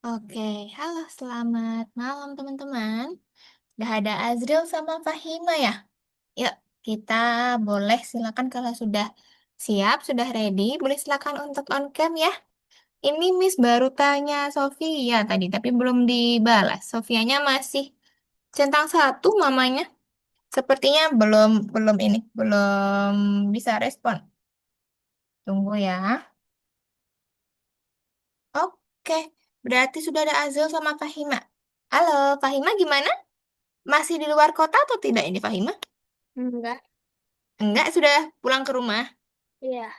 Oke, halo selamat malam teman-teman. Udah ada Azril sama Fahima ya? Yuk, kita boleh silakan kalau sudah siap, sudah ready, boleh silakan untuk on cam ya. Ini Miss baru tanya Sofia tadi, tapi belum dibalas. Sofianya masih centang satu mamanya. Sepertinya belum belum ini, belum bisa respon. Tunggu ya. Oke, berarti sudah ada Azril sama Fahima. Halo, Fahima gimana? Masih di luar kota atau tidak ini Fahima? Enggak, Enggak, sudah pulang ke rumah. iya.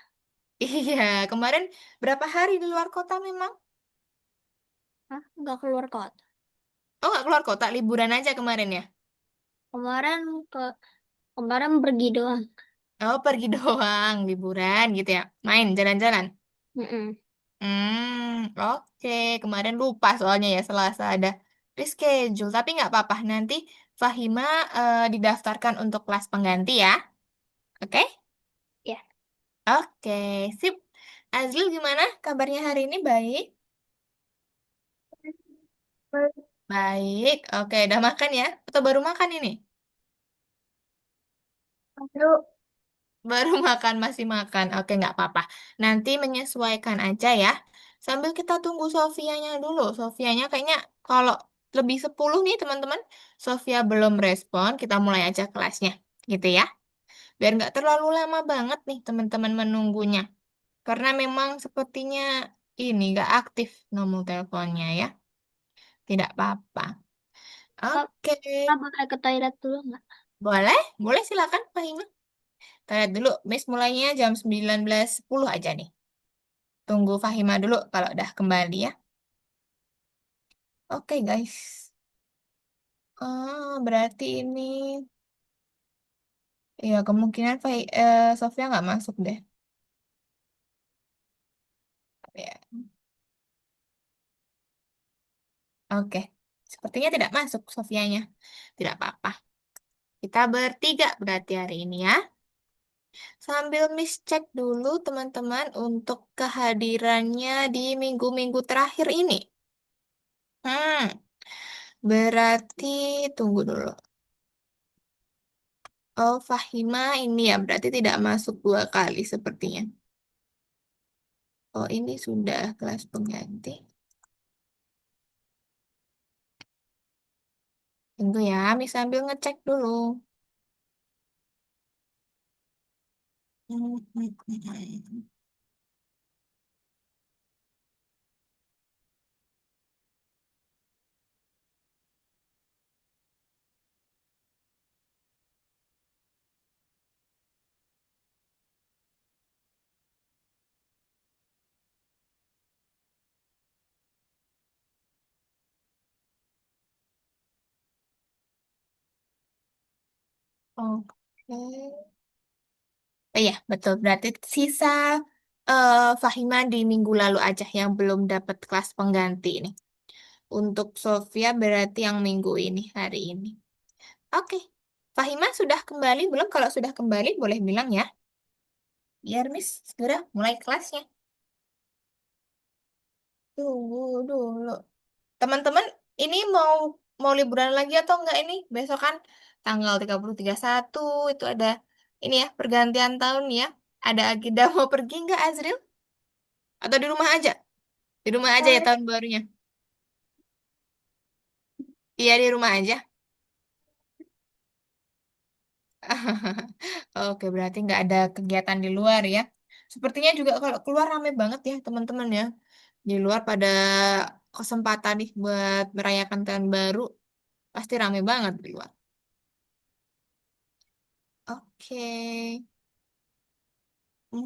Iya, kemarin berapa hari di luar kota memang? Hah? Enggak keluar kota. Oh, nggak keluar kota, liburan aja kemarin ya? Kemarin ke kemarin pergi doang. Oh, pergi doang, liburan gitu ya? Main, jalan-jalan? Mm-mm. Oke. Kemarin lupa soalnya ya, Selasa ada reschedule. Tapi nggak apa-apa, nanti Fahima didaftarkan untuk kelas pengganti ya. Oke? Ya. Oke, sip. Azlil gimana kabarnya hari ini? Baik? Baik, oke, udah makan ya? Atau baru makan ini? Lalu, Baru makan, masih makan. Oke, nggak apa-apa. Nanti menyesuaikan aja ya. Sambil kita tunggu Sofianya dulu. Sofianya kayaknya kalau lebih 10 nih teman-teman. Sofia belum respon, kita mulai aja kelasnya. Gitu ya. Biar nggak terlalu lama banget nih teman-teman menunggunya. Karena memang sepertinya ini nggak aktif nomor teleponnya ya. Tidak apa-apa. Kak, Oke. Kak boleh ke toilet dulu nggak? Boleh? Boleh silakan Pak Hima. Kita lihat dulu, Miss mulainya jam 19.10 aja nih. Tunggu Fahima dulu kalau udah kembali ya. Oke guys. Berarti ini ya kemungkinan Sofia nggak masuk deh. Ya, oke. Sepertinya tidak masuk Sofianya. Tidak apa-apa. Kita bertiga berarti hari ini ya. Sambil Miss cek dulu teman-teman untuk kehadirannya di minggu-minggu terakhir ini. Hmm, berarti tunggu dulu. Oh, Fahima ini ya berarti tidak masuk 2 kali sepertinya. Oh, ini sudah kelas pengganti. Tunggu ya, Miss sambil ngecek dulu. Hmm, hmm, hmm, hmm. Oke. Oh iya, betul. Berarti sisa Fahima di minggu lalu aja yang belum dapat kelas pengganti ini. Untuk Sofia berarti yang minggu ini, hari ini. Oke. Fahima sudah kembali belum? Kalau sudah kembali boleh bilang ya. Biar Miss segera mulai kelasnya. Tunggu dulu. Teman-teman, ini mau mau liburan lagi atau enggak ini? Besok kan tanggal 30 31 itu ada ini ya, pergantian tahun ya. Ada agenda mau pergi enggak Azril? Atau di rumah aja? Di rumah aja ya tahun barunya. Iya, di rumah aja. Oke, berarti nggak ada kegiatan di luar ya. Sepertinya juga kalau keluar rame banget ya teman-teman ya. Di luar pada kesempatan nih buat merayakan tahun baru. Pasti rame banget di luar. Oke.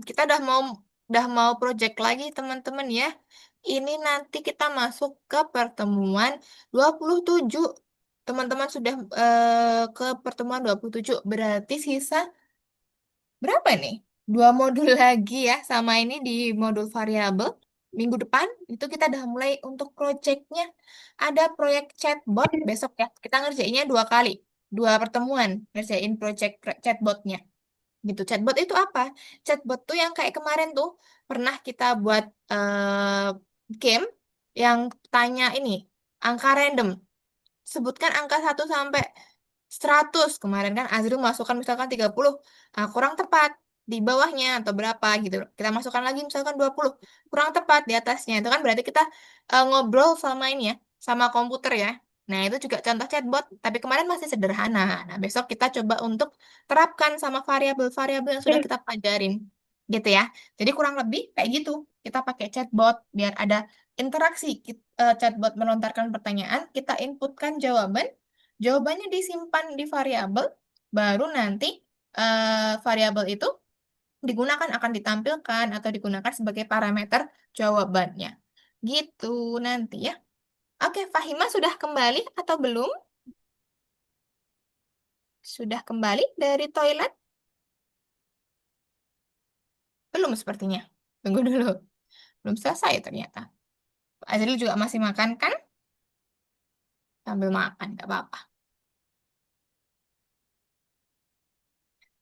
Kita udah mau project lagi teman-teman ya. Ini nanti kita masuk ke pertemuan 27. Teman-teman sudah ke pertemuan 27. Berarti sisa berapa nih? 2 modul lagi ya sama ini di modul variabel. Minggu depan itu kita udah mulai untuk projectnya. Ada proyek chatbot besok ya. Kita ngerjainnya 2 kali. 2 pertemuan ngerjain project chatbotnya gitu. Chatbot itu apa? Chatbot tuh yang kayak kemarin tuh pernah kita buat game yang tanya ini, angka random. Sebutkan angka 1 sampai 100. Kemarin kan Azrul masukkan misalkan 30. Ah, kurang tepat di bawahnya atau berapa gitu. Kita masukkan lagi misalkan 20. Kurang tepat di atasnya. Itu kan berarti kita ngobrol sama ini ya, sama komputer ya. Nah, itu juga contoh chatbot, tapi kemarin masih sederhana. Nah, besok kita coba untuk terapkan sama variabel-variabel yang sudah kita pelajarin. Gitu ya. Jadi kurang lebih kayak gitu. Kita pakai chatbot biar ada interaksi. Chatbot melontarkan pertanyaan, kita inputkan jawaban, jawabannya disimpan di variabel, baru nanti variabel itu digunakan akan ditampilkan atau digunakan sebagai parameter jawabannya. Gitu nanti ya. Oke, Fahima sudah kembali atau belum? Sudah kembali dari toilet? Belum sepertinya. Tunggu dulu. Belum selesai ternyata. Azril juga masih makan kan? Sambil makan, nggak apa-apa.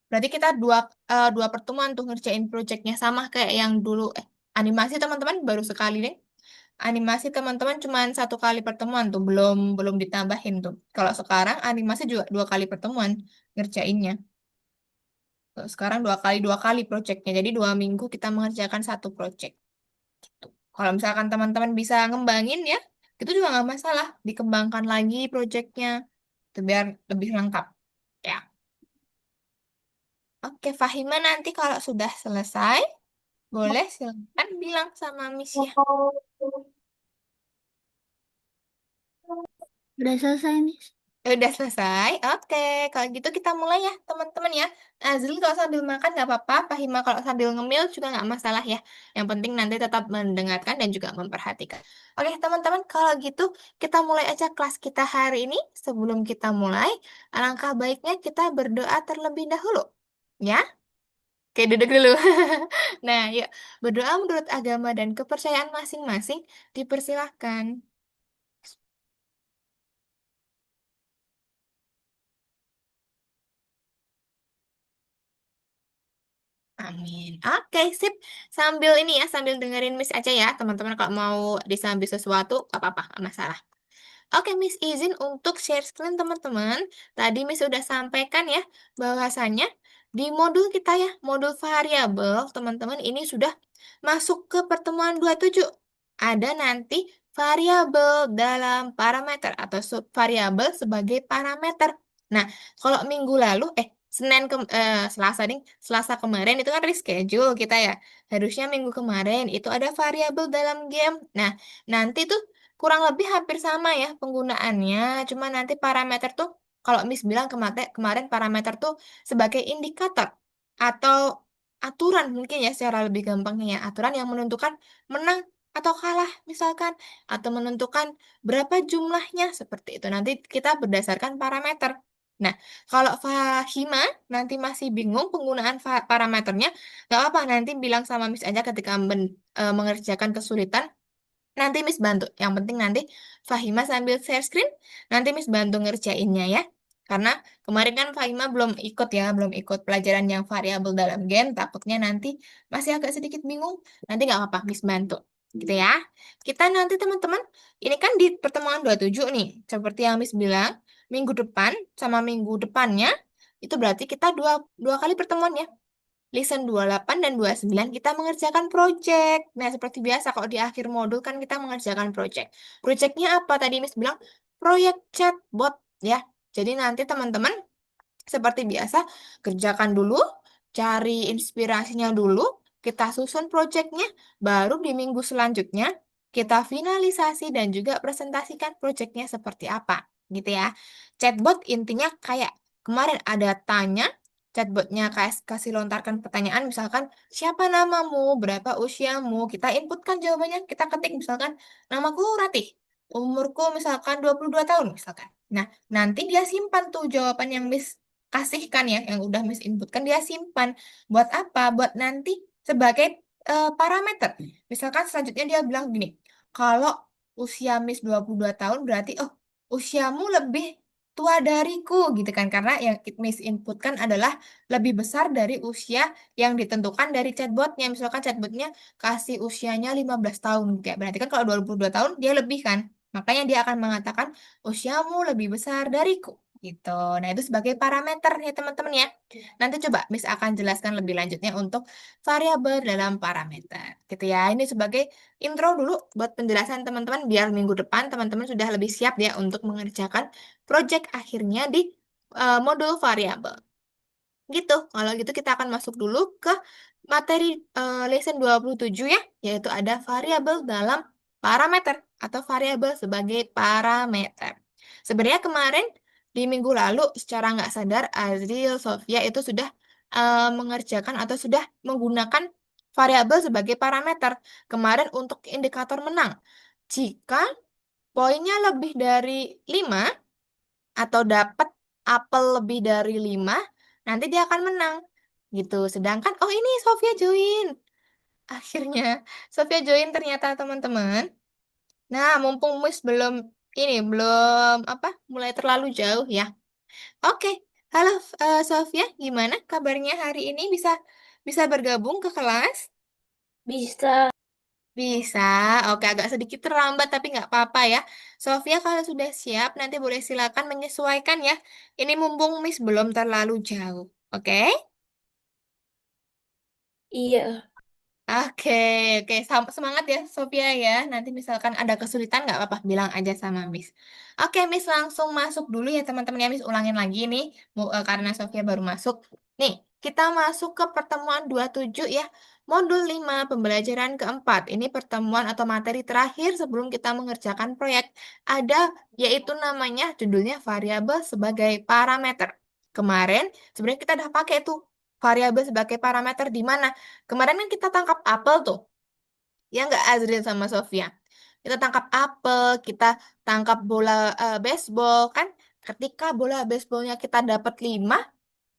Berarti kita dua pertemuan tuh ngerjain projectnya sama kayak yang dulu. Animasi teman-teman baru sekali deh. Animasi teman-teman cuma 1 kali pertemuan tuh, belum belum ditambahin tuh. Kalau sekarang animasi juga 2 kali pertemuan ngerjainnya. Kalau sekarang dua kali projectnya. Jadi 2 minggu kita mengerjakan satu project. Tuh. Kalau misalkan teman-teman bisa ngembangin ya, itu juga nggak masalah. Dikembangkan lagi projectnya, itu biar lebih lengkap. Ya. Oke, Fahima nanti kalau sudah selesai, boleh silakan bilang sama Miss ya. Udah selesai nih. Udah selesai? Oke, kalau gitu kita mulai ya teman-teman ya. Azril kalau sambil makan nggak apa-apa, Fahima kalau sambil ngemil juga nggak masalah ya. Yang penting nanti tetap mendengarkan dan juga memperhatikan. Oke teman-teman, kalau gitu kita mulai aja kelas kita hari ini. Sebelum kita mulai, alangkah baiknya kita berdoa terlebih dahulu. Ya? Oke, duduk dulu. Nah, yuk. Berdoa menurut agama dan kepercayaan masing-masing dipersilahkan. Amin. Oke, sip. Sambil ini ya, sambil dengerin Miss aja ya, teman-teman. Kalau mau disambil sesuatu, gak apa-apa, gak masalah. Oke, Miss izin untuk share screen teman-teman. Tadi Miss sudah sampaikan ya, bahwasannya di modul kita ya, modul variabel, teman-teman, ini sudah masuk ke pertemuan 27. Ada nanti variabel dalam parameter atau subvariabel sebagai parameter. Nah, kalau minggu lalu, Selasa nih, Selasa kemarin itu kan reschedule kita ya. Harusnya minggu kemarin itu ada variabel dalam game. Nah, nanti tuh kurang lebih hampir sama ya penggunaannya. Cuma nanti parameter tuh, kalau Miss bilang kemarin parameter tuh sebagai indikator atau aturan mungkin ya secara lebih gampangnya ya. Aturan yang menentukan menang atau kalah misalkan. Atau menentukan berapa jumlahnya seperti itu. Nanti kita berdasarkan parameter. Nah, kalau Fahima nanti masih bingung penggunaan parameternya, nggak apa, nanti bilang sama Miss aja ketika mengerjakan kesulitan. Nanti Miss bantu. Yang penting nanti Fahima sambil share screen, nanti Miss bantu ngerjainnya ya. Karena kemarin kan Fahima belum ikut ya, belum ikut pelajaran yang variabel dalam game. Takutnya nanti masih agak sedikit bingung. Nanti nggak apa-apa, Miss bantu. Gitu ya. Kita nanti teman-teman, ini kan di pertemuan 27 nih. Seperti yang Miss bilang, minggu depan sama minggu depannya, itu berarti kita dua kali pertemuan ya. Lesson 28 dan 29 kita mengerjakan project. Nah, seperti biasa kalau di akhir modul kan kita mengerjakan project. Projectnya apa? Tadi Miss bilang proyek chatbot ya. Jadi nanti teman-teman seperti biasa kerjakan dulu, cari inspirasinya dulu, kita susun projectnya, baru di minggu selanjutnya kita finalisasi dan juga presentasikan projectnya seperti apa. Gitu ya. Chatbot intinya kayak kemarin ada tanya, chatbotnya kasih lontarkan pertanyaan misalkan siapa namamu, berapa usiamu, kita inputkan jawabannya, kita ketik misalkan namaku Ratih, umurku misalkan 22 tahun misalkan. Nah, nanti dia simpan tuh jawaban yang Miss kasihkan ya, yang udah Miss inputkan dia simpan. Buat apa? Buat nanti sebagai parameter. Misalkan selanjutnya dia bilang gini, kalau usia Miss 22 tahun berarti, oh, usiamu lebih tua dariku gitu kan, karena yang Miss inputkan adalah lebih besar dari usia yang ditentukan dari chatbotnya. Misalkan chatbotnya kasih usianya 15 tahun gitu ya, berarti kan kalau 22 tahun dia lebih kan, makanya dia akan mengatakan usiamu lebih besar dariku gitu. Nah, itu sebagai parameter ya teman-teman ya. Nanti coba Miss akan jelaskan lebih lanjutnya untuk variabel dalam parameter gitu ya. Ini sebagai intro dulu buat penjelasan teman-teman, biar minggu depan teman-teman sudah lebih siap ya untuk mengerjakan project akhirnya di modul variabel. Gitu. Kalau gitu kita akan masuk dulu ke materi lesson 27 ya, yaitu ada variabel dalam parameter atau variabel sebagai parameter. Sebenarnya kemarin di minggu lalu secara nggak sadar Azril, Sofia itu sudah mengerjakan atau sudah menggunakan variabel sebagai parameter. Kemarin untuk indikator menang. Jika poinnya lebih dari 5 atau dapat apel lebih dari 5, nanti dia akan menang. Gitu. Sedangkan, oh ini Sofia join. Akhirnya, Sofia join ternyata teman-teman. Nah, mumpung Miss belum apa, mulai terlalu jauh ya. Oke, halo Sofia, gimana kabarnya hari ini bisa bisa bergabung ke kelas? Bisa. Bisa, oke agak sedikit terlambat tapi nggak apa-apa ya. Sofia kalau sudah siap nanti boleh silakan menyesuaikan ya. Ini mumpung Miss belum terlalu jauh, oke? Iya. Oke, oke, semangat ya Sofia ya. Nanti misalkan ada kesulitan nggak apa-apa, bilang aja sama Miss. Oke, Miss langsung masuk dulu ya teman-teman ya. Miss ulangin lagi nih, karena Sofia baru masuk. Nih, kita masuk ke pertemuan 27 ya. Modul 5 pembelajaran keempat. Ini pertemuan atau materi terakhir sebelum kita mengerjakan proyek. Ada, yaitu namanya judulnya variabel sebagai parameter. Kemarin sebenarnya kita udah pakai tuh variabel sebagai parameter di mana? Kemarin kan kita tangkap apel tuh, ya nggak Azril sama Sofia. Kita tangkap apel, kita tangkap bola baseball kan. Ketika bola baseballnya kita dapat 5,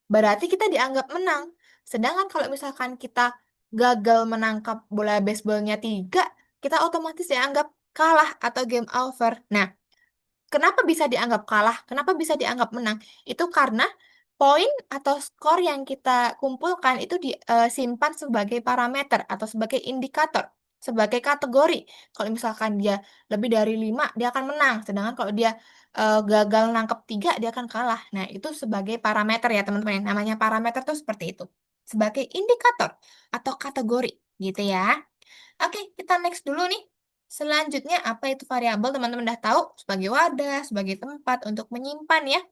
berarti kita dianggap menang. Sedangkan kalau misalkan kita gagal menangkap bola baseballnya 3, kita otomatis dianggap kalah atau game over. Nah, kenapa bisa dianggap kalah? Kenapa bisa dianggap menang? Itu karena poin atau skor yang kita kumpulkan itu disimpan sebagai parameter atau sebagai indikator, sebagai kategori. Kalau misalkan dia lebih dari 5, dia akan menang. Sedangkan kalau dia gagal nangkep 3, dia akan kalah. Nah, itu sebagai parameter ya teman-teman. Yang namanya parameter tuh seperti itu. Sebagai indikator atau kategori gitu ya. Oke, kita next dulu nih. Selanjutnya, apa itu variabel? Teman-teman udah tahu sebagai wadah, sebagai tempat untuk menyimpan ya.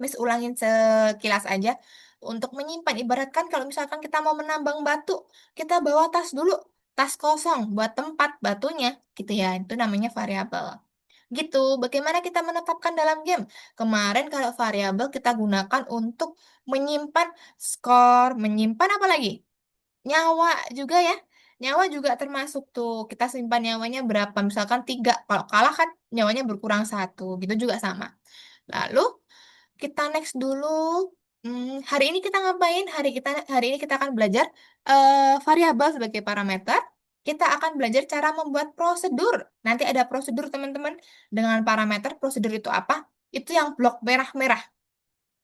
Miss ulangin sekilas aja. Untuk menyimpan, ibaratkan kalau misalkan kita mau menambang batu, kita bawa tas dulu. Tas kosong buat tempat batunya, gitu ya. Itu namanya variabel. Gitu, bagaimana kita menetapkan dalam game? Kemarin kalau variabel kita gunakan untuk menyimpan skor, menyimpan apa lagi? Nyawa juga ya. Nyawa juga termasuk tuh. Kita simpan nyawanya berapa? Misalkan 3. Kalau kalah kan nyawanya berkurang 1. Gitu juga sama. Lalu kita next dulu. Hari ini kita ngapain? Hari ini kita akan belajar variabel sebagai parameter. Kita akan belajar cara membuat prosedur. Nanti ada prosedur teman-teman dengan parameter. Prosedur itu apa? Itu yang blok merah-merah.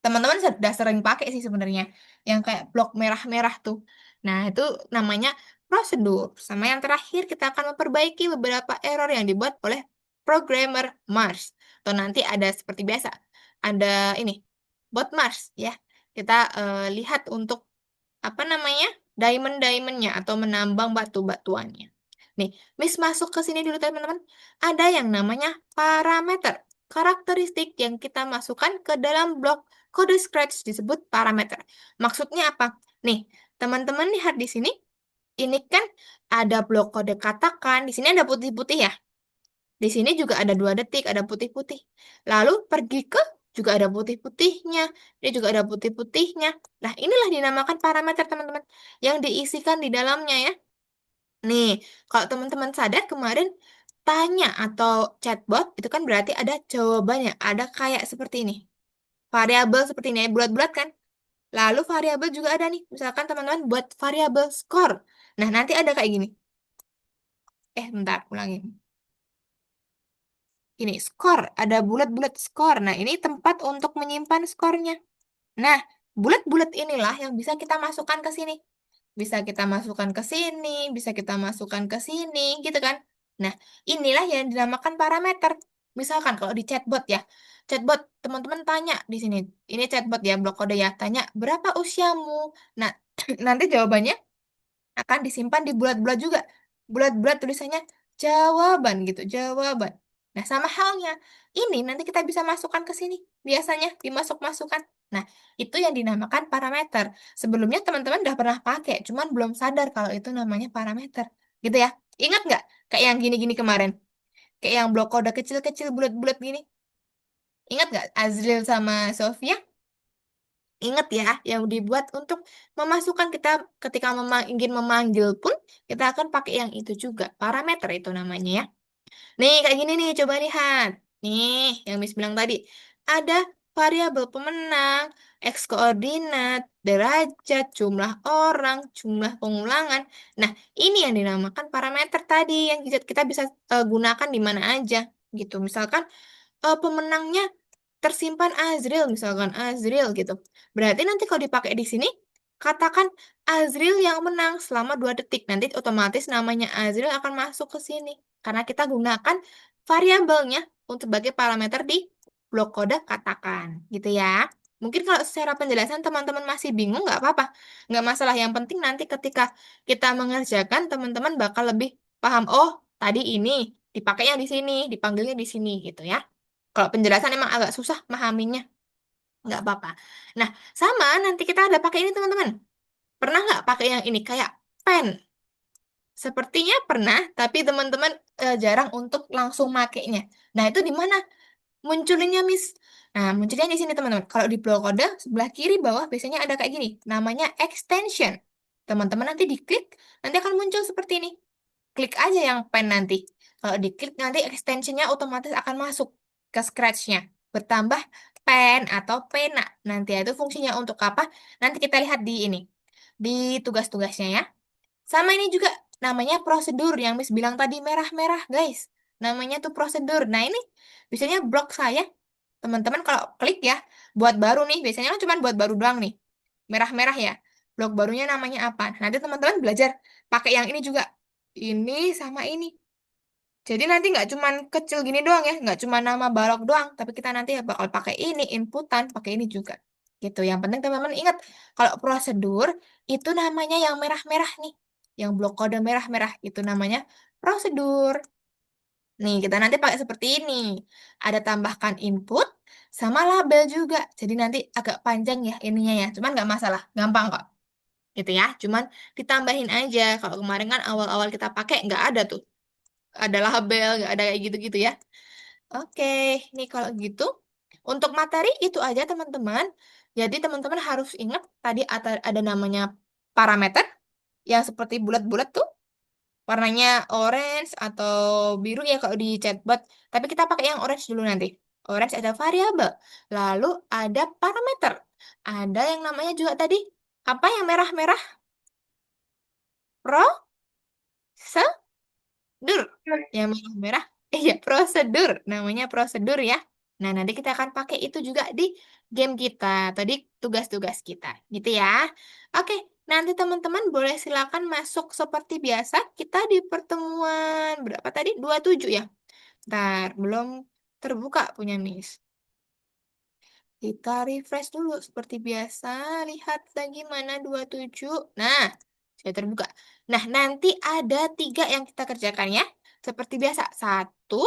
Teman-teman sudah sering pakai sih sebenarnya. Yang kayak blok merah-merah tuh. Nah, itu namanya prosedur. Sama yang terakhir, kita akan memperbaiki beberapa error yang dibuat oleh programmer Mars. Atau nanti ada seperti biasa. Ada ini, bot Mars ya. Kita lihat untuk apa namanya diamond-diamondnya atau menambang batu-batuannya. Nih, Miss masuk ke sini dulu teman-teman. Ada yang namanya parameter, karakteristik yang kita masukkan ke dalam blok kode Scratch disebut parameter. Maksudnya apa? Nih, teman-teman lihat di sini. Ini kan ada blok kode katakan. Di sini ada putih-putih ya. Di sini juga ada 2 detik, ada putih-putih. Lalu pergi ke juga ada putih-putihnya. Dia juga ada putih-putihnya. Nah, inilah dinamakan parameter, teman-teman. Yang diisikan di dalamnya ya. Nih, kalau teman-teman sadar kemarin tanya atau chatbot, itu kan berarti ada jawabannya. Ada kayak seperti ini. Variabel seperti ini, bulat-bulat kan? Lalu variabel juga ada nih. Misalkan teman-teman buat variabel skor. Nah, nanti ada kayak gini. Bentar, ulangi. Ini skor, ada bulat-bulat skor. Nah, ini tempat untuk menyimpan skornya. Nah, bulat-bulat inilah yang bisa kita masukkan ke sini. Bisa kita masukkan ke sini, bisa kita masukkan ke sini, gitu kan? Nah, inilah yang dinamakan parameter. Misalkan kalau di chatbot ya, chatbot teman-teman tanya di sini, ini chatbot ya, blok kode ya, tanya berapa usiamu. Nah, nanti jawabannya akan disimpan di bulat-bulat juga. Bulat-bulat tulisannya jawaban gitu, jawaban. Nah, sama halnya. Ini nanti kita bisa masukkan ke sini. Biasanya dimasuk-masukkan. Nah, itu yang dinamakan parameter. Sebelumnya teman-teman udah pernah pakai, cuman belum sadar kalau itu namanya parameter. Gitu ya. Ingat nggak? Kayak yang gini-gini kemarin. Kayak yang blok kode kecil-kecil bulat-bulat gini. Ingat nggak Azril sama Sofia? Ingat ya, yang dibuat untuk memasukkan kita ketika ingin memanggil pun kita akan pakai yang itu juga. Parameter itu namanya ya. Nih, kayak gini nih, coba lihat. Nih, yang Miss bilang tadi. Ada variabel pemenang, x koordinat, derajat, jumlah orang, jumlah pengulangan. Nah, ini yang dinamakan parameter tadi yang kita bisa gunakan di mana aja gitu. Misalkan pemenangnya tersimpan Azril, misalkan Azril gitu. Berarti nanti kalau dipakai di sini, katakan Azril yang menang selama 2 detik. Nanti otomatis namanya Azril akan masuk ke sini. Karena kita gunakan variabelnya untuk sebagai parameter di blok kode katakan. Gitu ya. Mungkin kalau secara penjelasan teman-teman masih bingung, nggak apa-apa. Nggak masalah. Yang penting nanti ketika kita mengerjakan, teman-teman bakal lebih paham. Oh, tadi ini dipakainya di sini, dipanggilnya di sini gitu ya. Kalau penjelasan emang agak susah memahaminya, nggak apa-apa. Nah, sama nanti kita ada pakai ini teman-teman. Pernah nggak pakai yang ini kayak pen? Sepertinya pernah, tapi teman-teman jarang untuk langsung makainya. Nah, itu di mana munculinnya, Miss? Nah, munculnya di sini teman-teman. Kalau di block kode sebelah kiri bawah biasanya ada kayak gini, namanya extension. Teman-teman nanti diklik, nanti akan muncul seperti ini. Klik aja yang pen nanti. Kalau diklik nanti extensionnya otomatis akan masuk ke scratch-nya. Bertambah pen atau pena. Nanti itu fungsinya untuk apa? Nanti kita lihat di ini. Di tugas-tugasnya ya. Sama ini juga namanya prosedur yang Miss bilang tadi merah-merah guys. Namanya tuh prosedur. Nah ini biasanya blog saya. Teman-teman kalau klik ya. Buat baru nih. Biasanya kan cuma buat baru doang nih. Merah-merah ya. Blog barunya namanya apa? Nanti teman-teman belajar pakai yang ini juga. Ini sama ini. Jadi nanti nggak cuman kecil gini doang ya, nggak cuma nama balok doang, tapi kita nanti bakal pakai ini inputan, pakai ini juga. Gitu. Yang penting teman-teman ingat, kalau prosedur itu namanya yang merah-merah nih, yang blok kode merah-merah itu namanya prosedur. Nih kita nanti pakai seperti ini, ada tambahkan input sama label juga. Jadi nanti agak panjang ya ininya ya, cuman nggak masalah, gampang kok. Gitu ya, cuman ditambahin aja. Kalau kemarin kan awal-awal kita pakai nggak ada tuh ada label, nggak ada kayak gitu-gitu ya. Oke, nih kalau gitu, untuk materi itu aja teman-teman. Jadi teman-teman harus ingat tadi ada namanya parameter yang seperti bulat-bulat tuh, warnanya orange atau biru ya kalau di chatbot. Tapi kita pakai yang orange dulu nanti. Orange ada variabel, lalu ada parameter. Ada yang namanya juga tadi, apa yang merah-merah? Dur, yang merah-merah, iya prosedur, namanya prosedur ya. Nah, nanti kita akan pakai itu juga di game kita, tadi tugas-tugas kita, gitu ya. Oke, nanti teman-teman boleh silakan masuk seperti biasa. Kita di pertemuan berapa tadi? 27 ya. Ntar, belum terbuka punya Miss. Kita refresh dulu seperti biasa. Lihat lagi mana 27. Nah, sudah terbuka. Nah, nanti ada 3 yang kita kerjakan ya. Seperti biasa. Satu,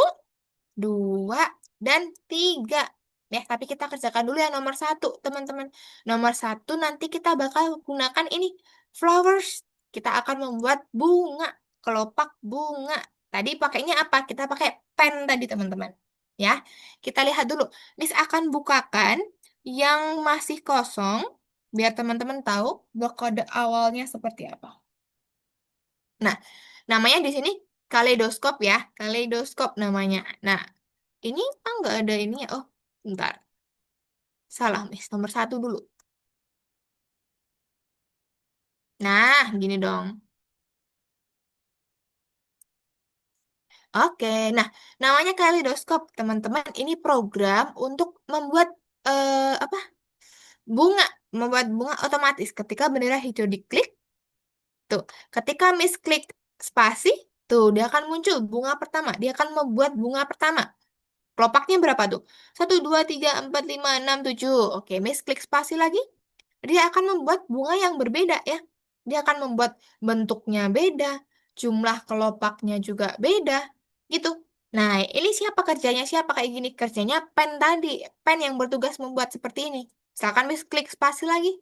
dua, dan tiga. Ya, tapi kita kerjakan dulu yang nomor satu, teman-teman. Nomor satu nanti kita bakal gunakan ini. Flowers. Kita akan membuat bunga. Kelopak bunga. Tadi pakainya apa? Kita pakai pen tadi, teman-teman. Ya, kita lihat dulu. Miss akan bukakan yang masih kosong. Biar teman-teman tahu blok kode awalnya seperti apa. Nah, namanya di sini kaleidoskop ya. Kaleidoskop namanya. Nah, ini nggak ada ini ya. Oh, bentar. Salah, Miss. Nomor satu dulu. Nah, gini dong. Oke, nah namanya kaleidoskop, teman-teman. Ini program untuk membuat apa? Bunga, membuat bunga otomatis. Ketika bendera hijau diklik, tuh, ketika Miss klik spasi, tuh dia akan muncul bunga pertama. Dia akan membuat bunga pertama. Kelopaknya berapa tuh? Satu, 2, 3, 4, 5, 6, 7. Oke, Miss klik spasi lagi. Dia akan membuat bunga yang berbeda ya. Dia akan membuat bentuknya beda, jumlah kelopaknya juga beda, gitu. Nah, ini siapa kerjanya? Siapa kayak gini? Kerjanya pen tadi. Pen yang bertugas membuat seperti ini. Misalkan Miss klik spasi lagi.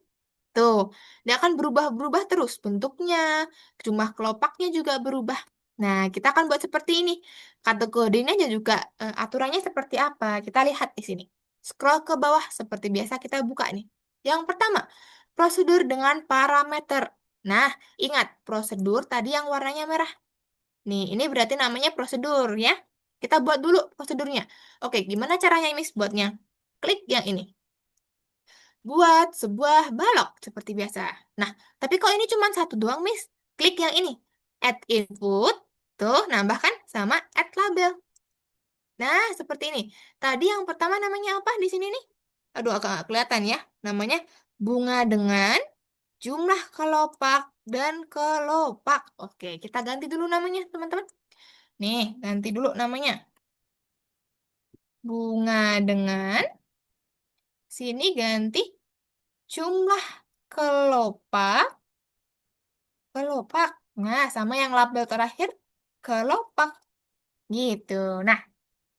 Tuh, dia akan berubah-berubah terus bentuknya, jumlah kelopaknya juga berubah. Nah, kita akan buat seperti ini. Kategorinya aja juga aturannya seperti apa? Kita lihat di sini. Scroll ke bawah seperti biasa kita buka nih. Yang pertama, prosedur dengan parameter. Nah, ingat prosedur tadi yang warnanya merah. Nih, ini berarti namanya prosedur ya. Kita buat dulu prosedurnya. Oke, gimana caranya ini buatnya? Klik yang ini buat sebuah balok seperti biasa. Nah, tapi kok ini cuma satu doang, Miss? Klik yang ini. Add input. Tuh, nambahkan sama add label. Nah, seperti ini. Tadi yang pertama namanya apa di sini nih? Aduh, agak nggak kelihatan ya. Namanya bunga dengan jumlah kelopak dan kelopak. Oke, kita ganti dulu namanya, teman-teman. Nih, ganti dulu namanya. Bunga dengan, sini ganti jumlah kelopak. Kelopak. Nah, sama yang label terakhir, kelopak. Gitu. Nah,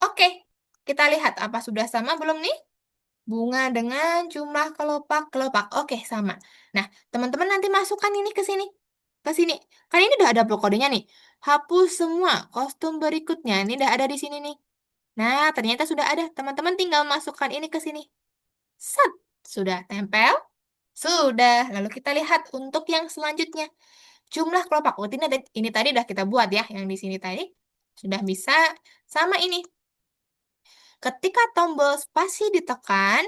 oke. Kita lihat apa sudah sama belum nih? Bunga dengan jumlah kelopak-kelopak. Oke, sama. Nah, teman-teman nanti masukkan ini ke sini. Ke sini. Kan ini udah ada kodenya nih. Hapus semua kostum berikutnya. Ini udah ada di sini nih. Nah, ternyata sudah ada. Teman-teman tinggal masukkan ini ke sini. Set. Sudah tempel. Sudah. Lalu kita lihat untuk yang selanjutnya. Jumlah kelopak. Oh, ini tadi udah kita buat ya, yang di sini tadi. Sudah bisa sama ini. Ketika tombol spasi ditekan,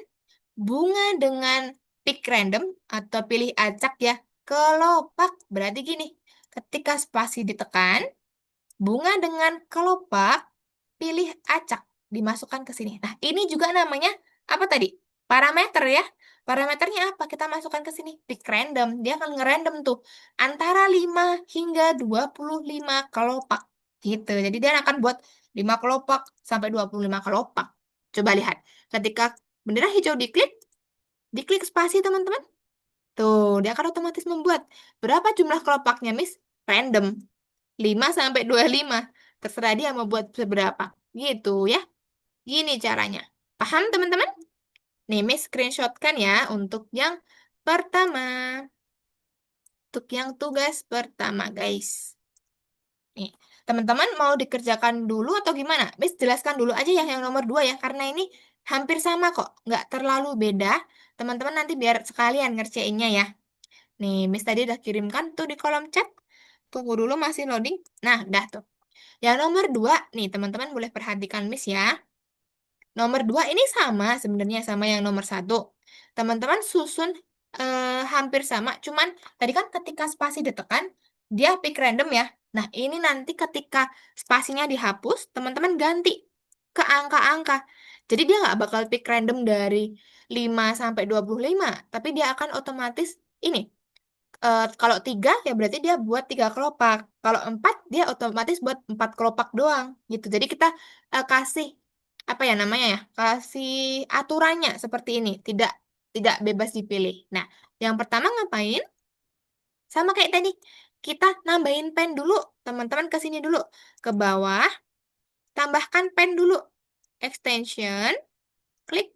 bunga dengan pick random atau pilih acak ya, kelopak. Berarti gini, ketika spasi ditekan, bunga dengan kelopak, pilih acak, dimasukkan ke sini. Nah, ini juga namanya apa tadi? Parameter ya. Parameternya apa? Kita masukkan ke sini. Pick random. Dia akan ngerandom tuh. Antara 5 hingga 25 kelopak. Gitu. Jadi dia akan buat 5 kelopak sampai 25 kelopak. Coba lihat. Ketika bendera hijau diklik, diklik spasi teman-teman. Tuh, dia akan otomatis membuat. Berapa jumlah kelopaknya, Miss? Random. 5 sampai 25. Terserah dia mau buat seberapa. Gitu ya. Gini caranya. Paham teman-teman? Nih, Miss screenshotkan ya untuk yang pertama. Untuk yang tugas pertama, guys. Nih, teman-teman mau dikerjakan dulu atau gimana? Miss jelaskan dulu aja ya yang nomor 2 ya. Karena ini hampir sama kok. Nggak terlalu beda. Teman-teman nanti biar sekalian ngerjainnya ya. Nih, Miss tadi udah kirimkan tuh di kolom chat. Tunggu dulu masih loading. Nah, udah tuh. Yang nomor 2, nih teman-teman boleh perhatikan Miss ya. Nomor 2 ini sama sebenarnya sama yang nomor 1. Teman-teman susun hampir sama, cuman tadi kan ketika spasi ditekan, dia pick random ya. Nah, ini nanti ketika spasinya dihapus, teman-teman ganti ke angka-angka. Jadi dia nggak bakal pick random dari 5 sampai 25, tapi dia akan otomatis ini. Kalau 3 ya berarti dia buat 3 kelopak. Kalau 4 dia otomatis buat 4 kelopak doang gitu. Jadi kita kasih apa ya namanya ya? Kasih aturannya seperti ini, tidak tidak bebas dipilih. Nah, yang pertama ngapain? Sama kayak tadi. Kita nambahin pen dulu, teman-teman ke sini dulu. Ke bawah, tambahkan pen dulu. Extension, klik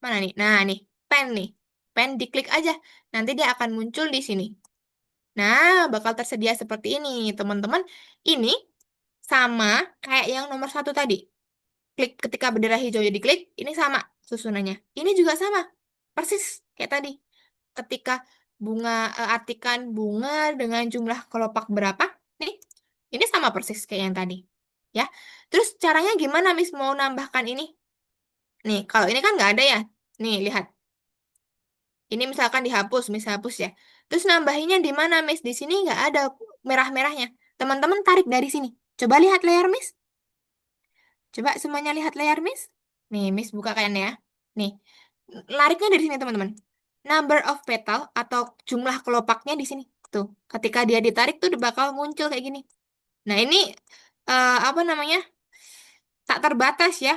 mana nih? Nah, nih, pen nih. Pen diklik aja. Nanti dia akan muncul di sini. Nah, bakal tersedia seperti ini, teman-teman. Ini sama kayak yang nomor 1 tadi. Klik ketika bendera hijau jadi klik, ini sama susunannya. Ini juga sama, persis kayak tadi. Ketika bunga artikan bunga dengan jumlah kelopak berapa, nih, ini sama persis kayak yang tadi. Ya, terus caranya gimana, Miss mau nambahkan ini? Nih, kalau ini kan nggak ada ya. Nih, lihat. Ini misalkan dihapus, Miss hapus ya. Terus nambahinnya di mana, Miss? Di sini nggak ada merah-merahnya. Teman-teman tarik dari sini. Coba lihat layar Miss. Coba semuanya lihat layar Miss. Nih, Miss buka kan ya. Nih, lariknya dari sini teman-teman. Number of petal atau jumlah kelopaknya di sini. Tuh, ketika dia ditarik tuh bakal muncul kayak gini. Nah, ini apa namanya? Tak terbatas ya.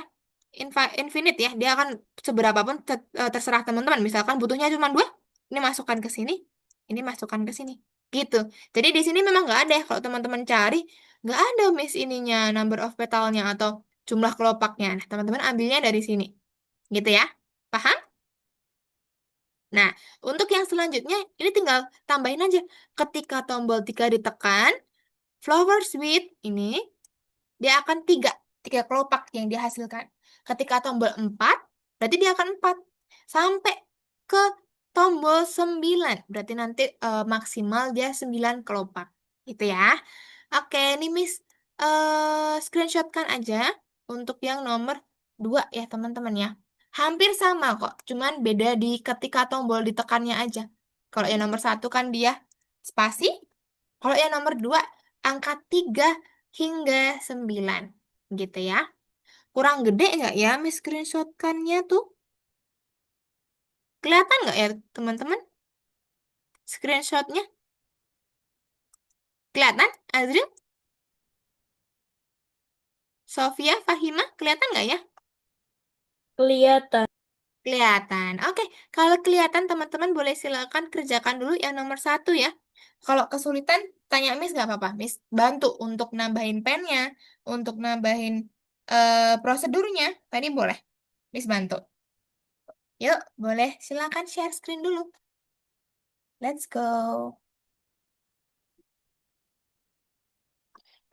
Infinite ya. Dia akan seberapa pun terserah teman-teman. Misalkan butuhnya cuma dua, ini masukkan ke sini, ini masukkan ke sini. Gitu. Jadi di sini memang nggak ada ya. Kalau teman-teman cari, nggak ada miss ininya, number of petalnya atau jumlah kelopaknya. Nah, teman-teman ambilnya dari sini. Gitu ya. Paham? Nah, untuk yang selanjutnya, ini tinggal tambahin aja. Ketika tombol 3 ditekan, flower sweet ini dia akan tiga kelopak yang dihasilkan. Ketika tombol 4, berarti dia akan 4. Sampai ke tombol 9, berarti nanti maksimal dia 9 kelopak. Gitu ya. Oke, ini Miss screenshotkan aja untuk yang nomor 2 ya teman-teman ya. Hampir sama kok, cuman beda di ketika tombol ditekannya aja. Kalau yang nomor 1 kan dia spasi, kalau yang nomor 2 angka 3 hingga 9 gitu ya. Kurang gede nggak ya Miss screenshotkannya tuh? Kelihatan nggak ya teman-teman screenshotnya? Kelihatan? Azril? Sofia? Fahima? Kelihatan nggak ya? Kelihatan. Kelihatan. Oke, kalau kelihatan teman-teman boleh silakan kerjakan dulu yang nomor 1 ya. Kalau kesulitan, tanya Miss nggak apa-apa. Miss bantu untuk nambahin pennya, untuk nambahin prosedurnya. Tadi boleh. Miss bantu. Yuk, boleh silakan share screen dulu. Let's go.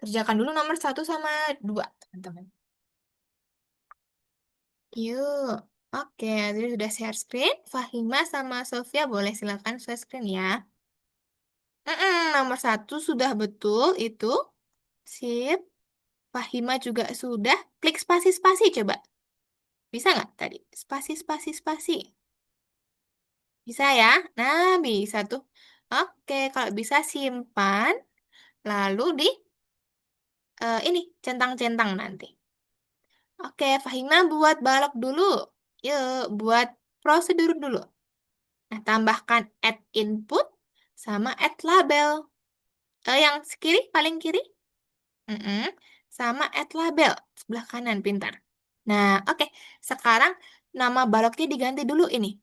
Kerjakan dulu nomor 1 sama 2 teman-teman. Yuk. Oke, jadi sudah share screen. Fahima sama Sofia boleh silakan share screen ya. Nomor 1 sudah betul itu. Sip. Fahima juga sudah. Klik spasi-spasi coba. Bisa nggak tadi? Spasi-spasi-spasi. Bisa ya? Nah, bisa tuh. Oke, kalau bisa simpan. Lalu di ini, centang-centang nanti. Oke, Fahima buat balok dulu. Yuk, buat prosedur dulu. Nah, tambahkan add input sama add label. Yang kiri, paling kiri. Mm-mm. Sama add label. Sebelah kanan, pintar. Nah, oke. Sekarang nama baloknya diganti dulu ini.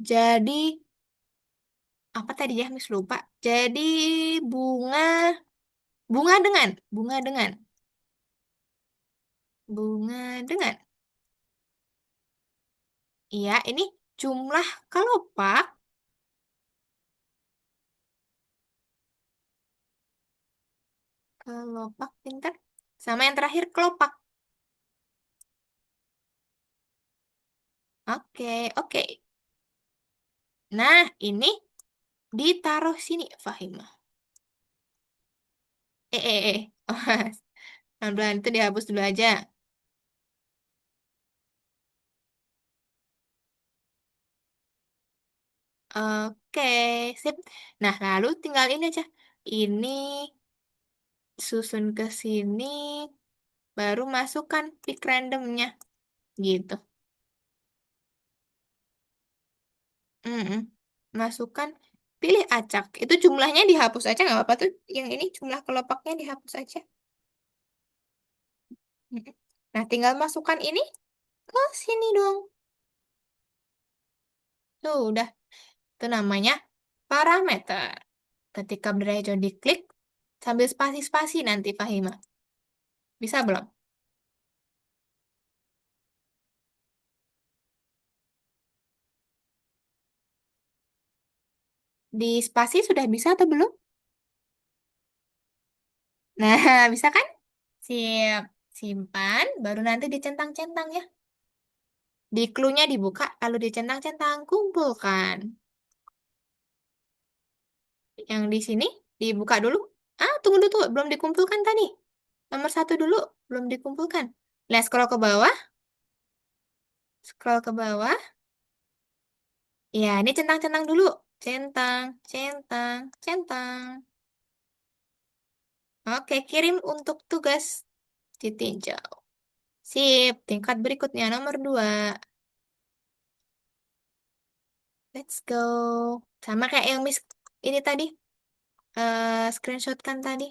Jadi, apa tadi ya, Miss lupa. Jadi, bunga, bunga dengan, bunga dengan. Iya, ini jumlah kelopak. Kelopak, pintar. Sama yang terakhir, kelopak. Oke, oke. Nah, ini ditaruh sini, Fahimah. Oh, pelan-pelan itu dihapus dulu aja. Oke, sip. Nah, lalu tinggal ini aja. Ini susun ke sini, baru masukkan pick randomnya, gitu. Mm-mm. Masukkan, pilih acak. Itu jumlahnya dihapus aja, nggak apa-apa tuh. Yang ini jumlah kelopaknya dihapus aja. Mm-mm. Nah, tinggal masukkan ini ke sini dong. Tuh, udah. Itu namanya parameter. Ketika berada diklik, sambil spasi-spasi nanti, Fahima. Bisa belum? Di spasi sudah bisa atau belum? Nah, bisa kan? Siap. Simpan, baru nanti dicentang-centang ya. Di clue-nya dibuka, lalu dicentang-centang, kumpulkan. Yang di sini dibuka dulu. Ah, tunggu dulu, tuh. Belum dikumpulkan tadi. Nomor 1 dulu, belum dikumpulkan. Nah, scroll ke bawah, scroll ke bawah. Ya, ini centang-centang dulu. Centang, centang, centang. Oke, kirim untuk tugas ditinjau. Sip, tingkat berikutnya nomor 2. Let's go. Sama kayak yang Miss ini tadi, screenshot kan tadi.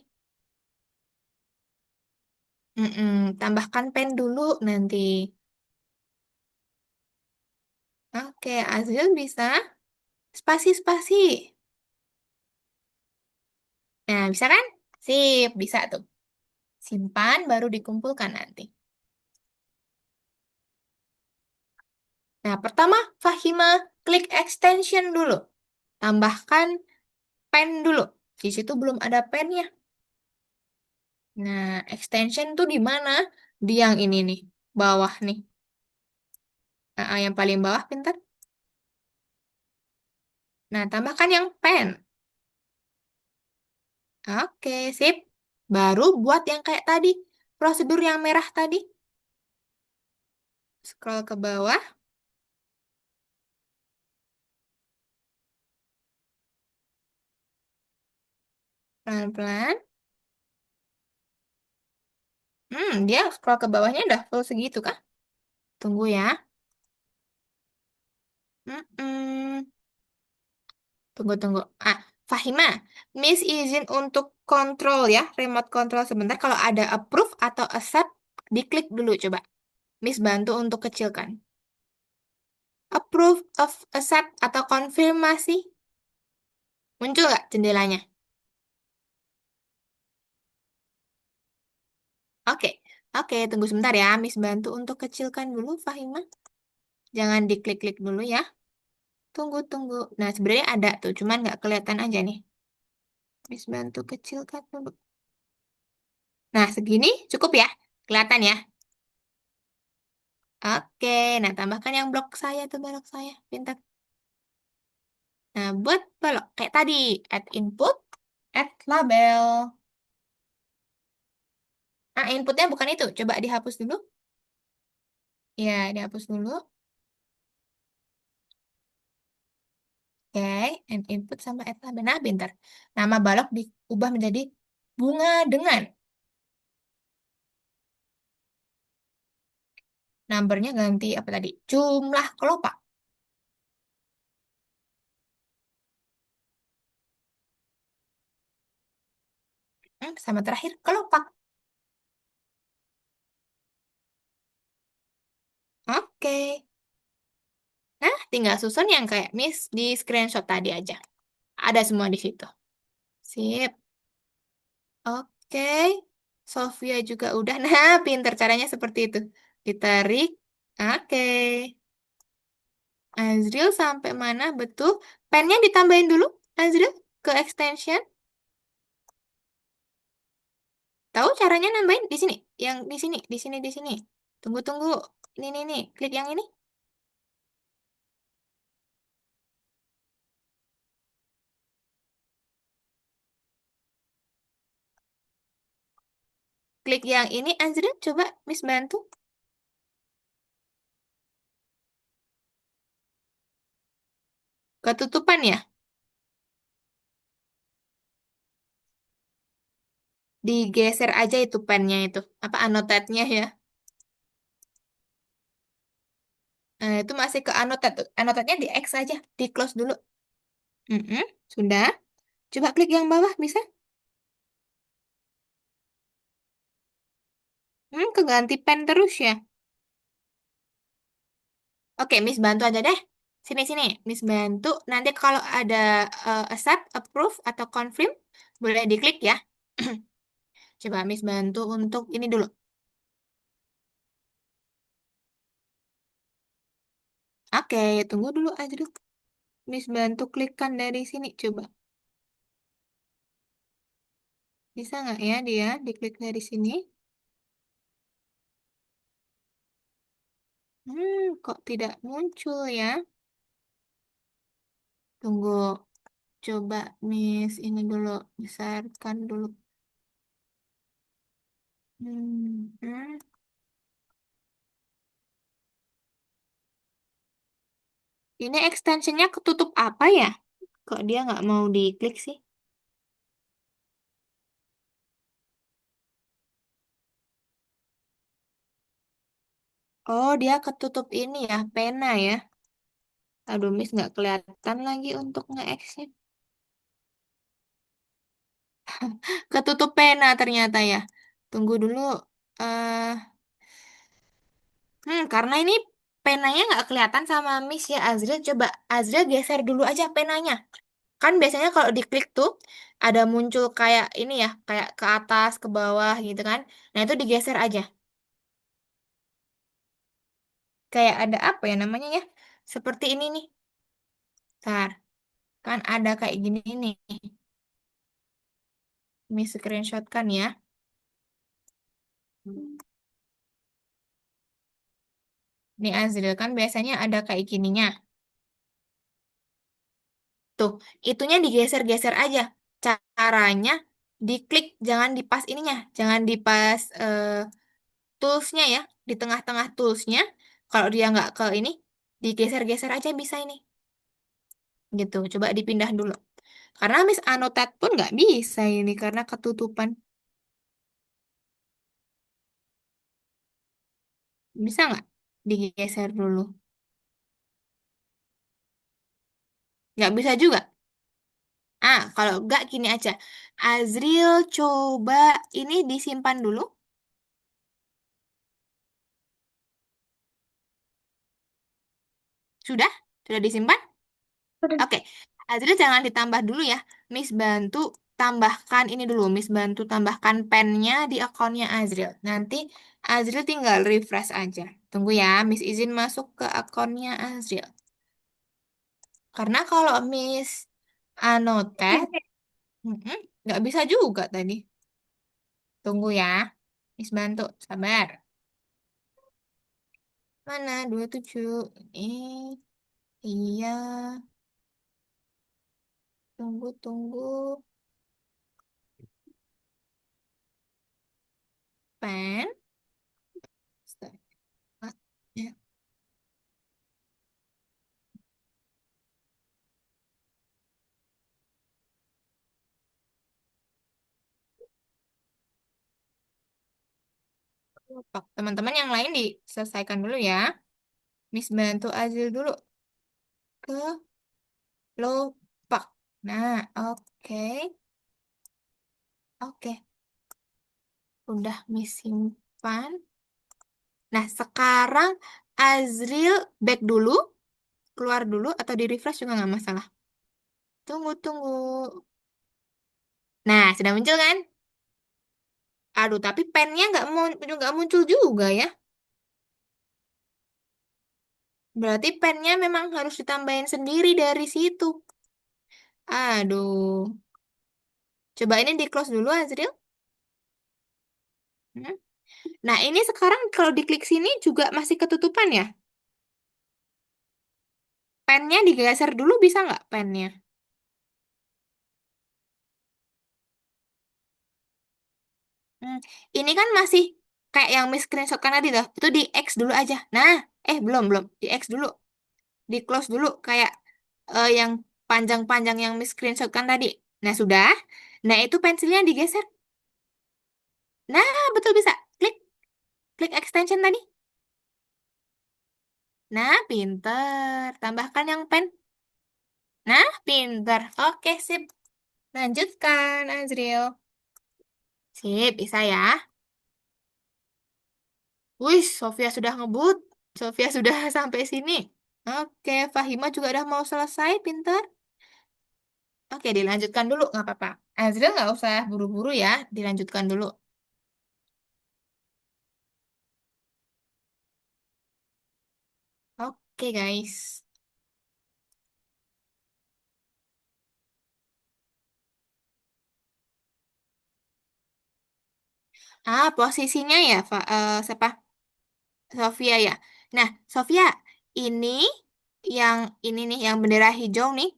Tambahkan pen dulu nanti. Oke, Azril bisa. Spasi-spasi. Nah, bisa kan? Sip, bisa tuh. Simpan, baru dikumpulkan nanti. Nah, pertama, Fahima, klik extension dulu. Tambahkan pen dulu. Di situ belum ada pennya. Nah, extension tuh di mana? Di yang ini nih, bawah nih. Nah, yang paling bawah, pintar. Nah, tambahkan yang pen. Oke, sip. Baru buat yang kayak tadi. Prosedur yang merah tadi. Scroll ke bawah, pelan-pelan. Dia scroll ke bawahnya udah full segitu kah? Tunggu ya. Mm-mm. Tunggu, tunggu. Fahima, Miss izin untuk kontrol ya, remote control sebentar. Kalau ada approve atau accept, diklik dulu coba. Miss bantu untuk kecilkan. Approve of accept atau konfirmasi. Muncul nggak jendelanya? Oke, oke, tunggu sebentar ya. Miss bantu untuk kecilkan dulu, Fahima. Jangan diklik-klik dulu ya. Tunggu, tunggu. Nah, sebenarnya ada tuh, cuman nggak kelihatan aja nih. Miss bantu kecilkan dulu. Nah, segini cukup ya? Kelihatan ya? Oke, nah tambahkan yang blok saya tuh blok saya. Pintar. Nah, buat blok kayak tadi, add input, add label. Inputnya bukan itu. Coba dihapus dulu. Ya, dihapus dulu. Oke, add input sama add label. Nah, pintar. Nama balok diubah menjadi bunga dengan numbernya ganti apa tadi? Jumlah kelopak. Sama terakhir kelopak. Oke. Nah, tinggal susun yang kayak Miss di screenshot tadi aja. Ada semua di situ. Sip. Oke. Sofia juga udah. Nah, pinter caranya seperti itu. Ditarik. Oke. Azril sampai mana? Betul. Pennya ditambahin dulu, Azril, ke extension. Tahu caranya nambahin di sini. Yang di sini, di sini, di sini. Tunggu, tunggu. Ini. Klik yang ini. Klik yang ini, Azril. Coba Miss bantu. Ketutupan ya? Digeser aja itu pennya itu. Apa anotatnya ya? Nah, itu masih ke anotat tuh. Anotatnya di X aja. Di close dulu. Mm-mm, sudah. Coba klik yang bawah, bisa? Keganti pen terus ya. Oke, Miss bantu aja deh. Sini. Miss bantu. Nanti kalau ada accept, approve, atau confirm, boleh diklik ya. Coba Miss bantu untuk ini dulu. Oke, tunggu dulu aja dulu. Miss bantu klikkan dari sini, coba. Bisa nggak ya dia diklik dari sini? Kok tidak muncul ya? Tunggu, coba Miss ini dulu, besarkan dulu. Hmm. Ini extensionnya ketutup apa ya? Kok dia nggak mau diklik sih? Oh, dia ketutup ini ya, pena ya. Aduh, Miss nggak kelihatan lagi untuk nge-X-nya. Ketutup pena ternyata ya. Tunggu dulu. eh karena ini penanya nggak kelihatan sama Miss ya Azril. Coba Azril geser dulu aja penanya. Kan biasanya kalau diklik tuh ada muncul kayak ini ya, kayak ke atas, ke bawah gitu kan. Nah itu digeser aja. Kayak ada apa ya namanya ya? Seperti ini nih. Ntar, kan ada kayak gini nih. Miss screenshot kan ya. Nih Azril kan biasanya ada kayak gininya. Tuh, itunya digeser-geser aja. Caranya diklik, jangan di pas ininya, jangan di pas toolsnya ya, di tengah-tengah toolsnya. Kalau dia nggak ke ini, digeser-geser aja bisa ini. Gitu, coba dipindah dulu. Karena Miss Annotate pun nggak bisa ini karena ketutupan. Bisa nggak digeser dulu? Nggak bisa juga. Kalau nggak gini aja. Azril coba ini disimpan dulu. Sudah? Sudah disimpan? Udah. Oke, Azril jangan ditambah dulu ya. Miss bantu tambahkan ini dulu. Miss bantu tambahkan pennya di akunnya Azril. Nanti Azril tinggal refresh aja. Tunggu ya, Miss izin masuk ke akunnya Azril. Karena kalau Miss Anotet, nggak bisa juga tadi. Tunggu ya, Miss bantu. Sabar. Mana 27? Ini, iya. Tunggu, tunggu. Pen. Start. Ya. Teman-teman yang lain diselesaikan dulu ya. Miss bantu Azil dulu ke lopak. Nah, oke. Oke. Udah Miss simpan. Nah, sekarang Azril back dulu, keluar dulu atau di refresh juga nggak masalah. Tunggu, tunggu. Nah, sudah muncul kan? Aduh, tapi pennya nggak muncul juga ya. Berarti pennya memang harus ditambahin sendiri dari situ. Aduh. Coba ini di close dulu, Azril. Hmm. Nah, ini sekarang kalau diklik sini juga masih ketutupan ya? Pennya digeser dulu bisa nggak pennya? Hmm, Ini kan masih kayak yang Miss screenshot kan tadi tuh. Itu di X dulu aja. Nah, belum. Di X dulu. Di close dulu kayak yang panjang-panjang yang Miss screenshot kan tadi. Nah, sudah. Nah, itu pensilnya digeser. Nah, betul bisa. Klik, klik extension tadi. Nah, pinter. Tambahkan yang pen. Nah, pinter. Oke, sip. Lanjutkan, Azril. Sip, bisa ya. Wih, Sofia sudah ngebut. Sofia sudah sampai sini. Oke, Fahima juga udah mau selesai, pinter. Oke, dilanjutkan dulu, nggak apa-apa. Azril nggak usah buru-buru ya, dilanjutkan dulu. Oke, guys. Posisinya ya, siapa? Sofia ya. Nah, Sofia, ini yang ini nih, yang bendera hijau nih,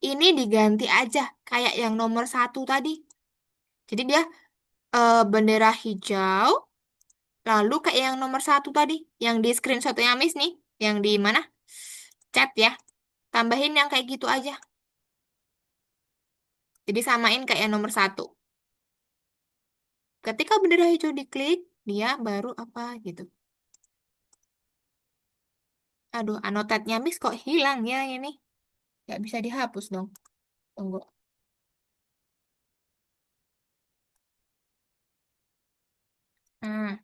ini diganti aja kayak yang nomor satu tadi. Jadi dia bendera hijau, lalu kayak yang nomor satu tadi, yang di screenshotnya Miss nih, yang di mana? Chat ya. Tambahin yang kayak gitu aja. Jadi samain kayak yang nomor satu. Ketika bendera hijau diklik, dia baru apa gitu. Aduh, anotatnya Miss kok hilang ya ini? Nggak bisa dihapus dong. Tunggu. Nah,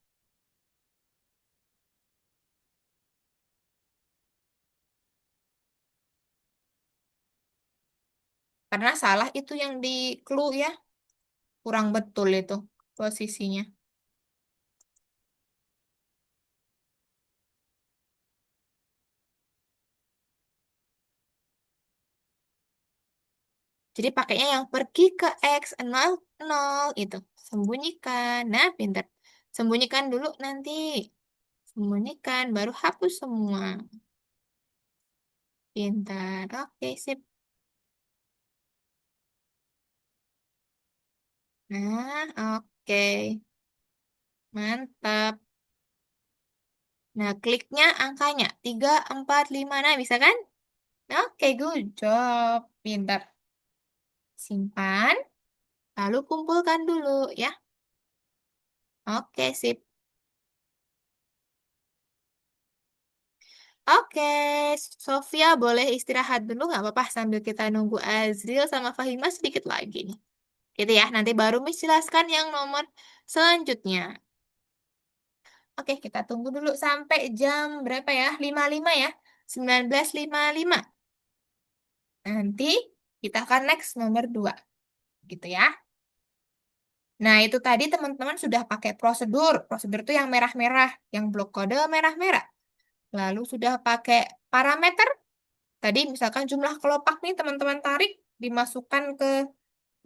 karena salah itu yang di clue ya. Kurang betul itu posisinya. Jadi pakainya yang pergi ke X 00 itu. Sembunyikan. Nah, pinter. Sembunyikan dulu nanti. Sembunyikan, baru hapus semua. Pintar. Oke, sip. Nah, oke. Mantap. Nah, kliknya angkanya 3, 4, 5. Nah, bisa kan? Oke, good job. Pintar. Simpan, lalu kumpulkan dulu ya. Oke, sip. Oke, Sofia boleh istirahat dulu nggak apa-apa sambil kita nunggu Azril sama Fahima sedikit lagi nih. Gitu ya, nanti baru Miss jelaskan yang nomor selanjutnya. Oke, kita tunggu dulu sampai jam berapa ya? 55 ya. 19.55. Nanti kita akan next nomor 2. Gitu ya. Nah, itu tadi teman-teman sudah pakai prosedur. Prosedur itu yang merah-merah. Yang blok kode merah-merah. Lalu sudah pakai parameter. Tadi misalkan jumlah kelopak nih teman-teman tarik. Dimasukkan ke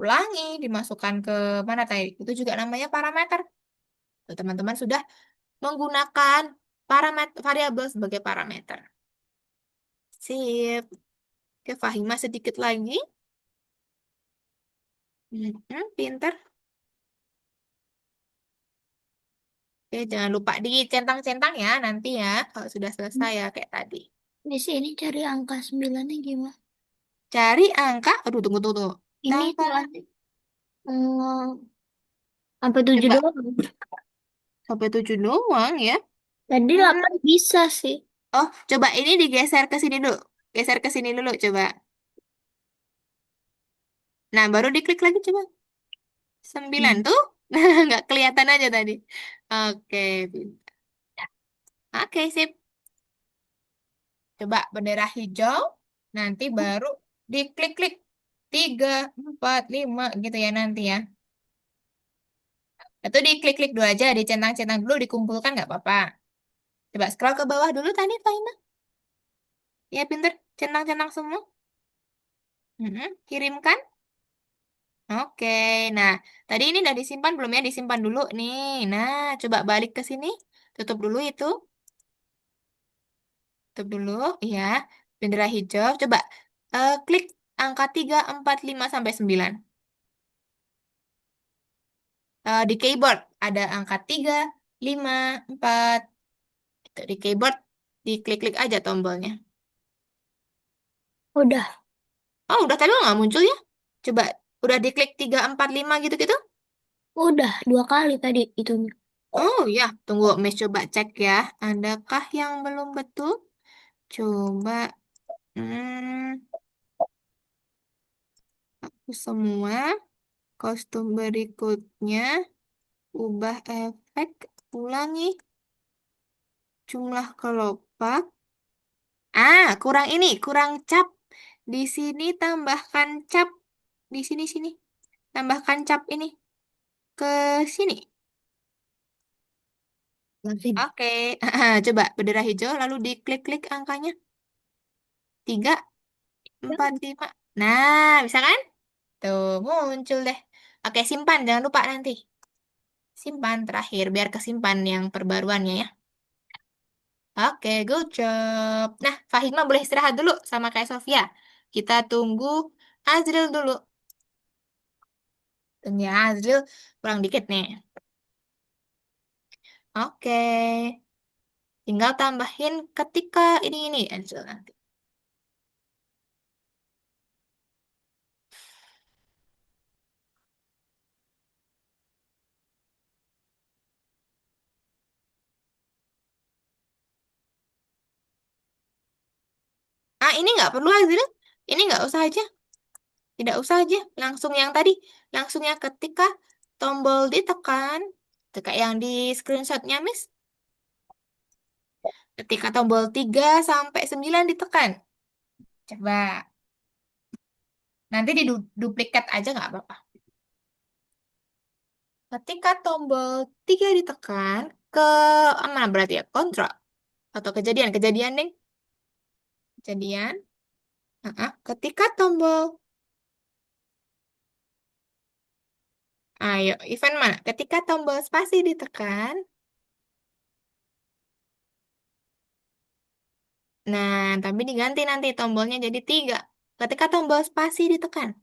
ulangi. Dimasukkan ke mana tadi? Itu juga namanya parameter. Tuh, teman-teman sudah menggunakan parameter variabel sebagai parameter. Sip. Ke Fahima sedikit lagi. Pinter. Oke, jangan lupa dicentang-centang ya nanti ya. Kalau sudah selesai ya kayak tadi. Di sini cari angka 9-nya gimana? Cari angka. Aduh, tunggu, tunggu, tunggu. Ini Angka. tuh ada sampai 7 Coba doang. sampai 7 doang ya. Tadi Hmm. 8 bisa sih. Oh, coba ini digeser ke sini dulu. Geser ke sini dulu, coba. Nah, baru diklik lagi coba. 9 Hmm. tuh. Nggak kelihatan aja tadi. Oke, oke, sip. Coba bendera hijau. Nanti baru diklik-klik. 3, 4, 5 gitu ya nanti ya. Itu diklik-klik dulu aja, dicentang-centang dulu, dikumpulkan nggak apa-apa. Coba scroll ke bawah dulu tadi, Faina. Ya, pinter. Centang-centang semua. Kirimkan. Oke, nah tadi ini udah disimpan belum ya? Disimpan dulu nih. Nah, coba balik ke sini. Tutup dulu itu. Tutup dulu, ya. Bendera hijau. Coba klik angka 3, 4, 5, sampai 9. Di keyboard ada angka 3, 5, 4. Itu di keyboard, diklik-klik aja tombolnya. Udah, Oh, udah tadi nggak muncul ya? Coba, udah diklik 3, 4, 5 gitu-gitu? udah 2 kali tadi itunya. Oh ya, tunggu Miss coba cek ya. Adakah yang belum betul? Coba, hmm, hapus semua. Kostum berikutnya, ubah efek, ulangi jumlah kelopak. Kurang ini, kurang cap. Di sini tambahkan cap. Di sini, sini. Tambahkan cap ini ke sini. Lanjutin. Oke, coba bendera hijau lalu diklik-klik angkanya. 3, 4, 5. Nah, bisa kan? Tuh, muncul deh. Oke, simpan. Jangan lupa nanti. Simpan terakhir, biar kesimpan yang perbaruannya ya. Oke, good job. Nah, Fahima boleh istirahat dulu sama kayak Sofia. Kita tunggu Azril dulu. Tunggu ya, Azril kurang dikit nih. Oke, tinggal tambahin ketika ini Azril nanti. ini nggak perlu Azril. Ini nggak usah aja. Tidak usah aja. Langsung yang tadi. Langsung yang ketika tombol ditekan. Kayak yang di screenshotnya, Miss. Ketika tombol 3 sampai 9 ditekan. Coba. Nanti diduplikat aja nggak apa-apa. Ketika tombol 3 ditekan, ke mana berarti ya? Kontrol. Atau kejadian. Kejadian, Neng. Kejadian. Ketika tombol, ayo, event mana? Ketika tombol spasi ditekan, nah, tapi diganti nanti tombolnya jadi 3. Ketika tombol spasi ditekan.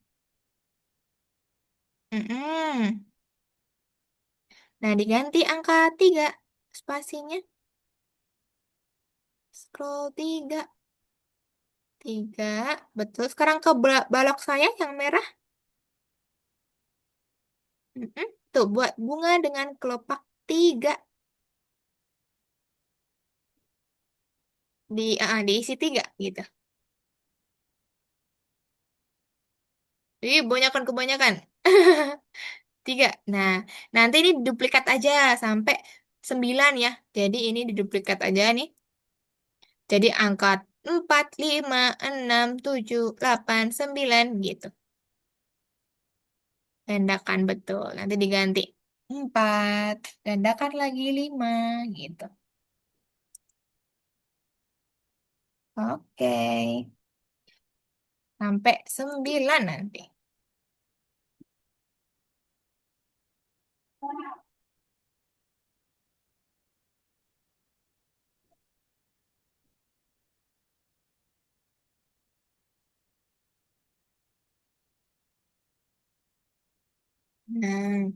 Mm-mm. Nah, diganti angka 3 spasinya. Scroll 3. 3. Betul. Sekarang ke balok saya yang merah. Mm-mm. Tuh, buat bunga dengan kelopak 3. Diisi 3 gitu. Jadi, kebanyakan. 3. Nah, nanti ini duplikat aja sampai 9 ya. Jadi ini diduplikat aja nih. Jadi angka 4, 5, 6, 7, 8, 9 gitu. Gandakan betul. Nanti diganti 4, gandakan lagi 5 gitu. Oke. Sampai 9 nanti. Nah,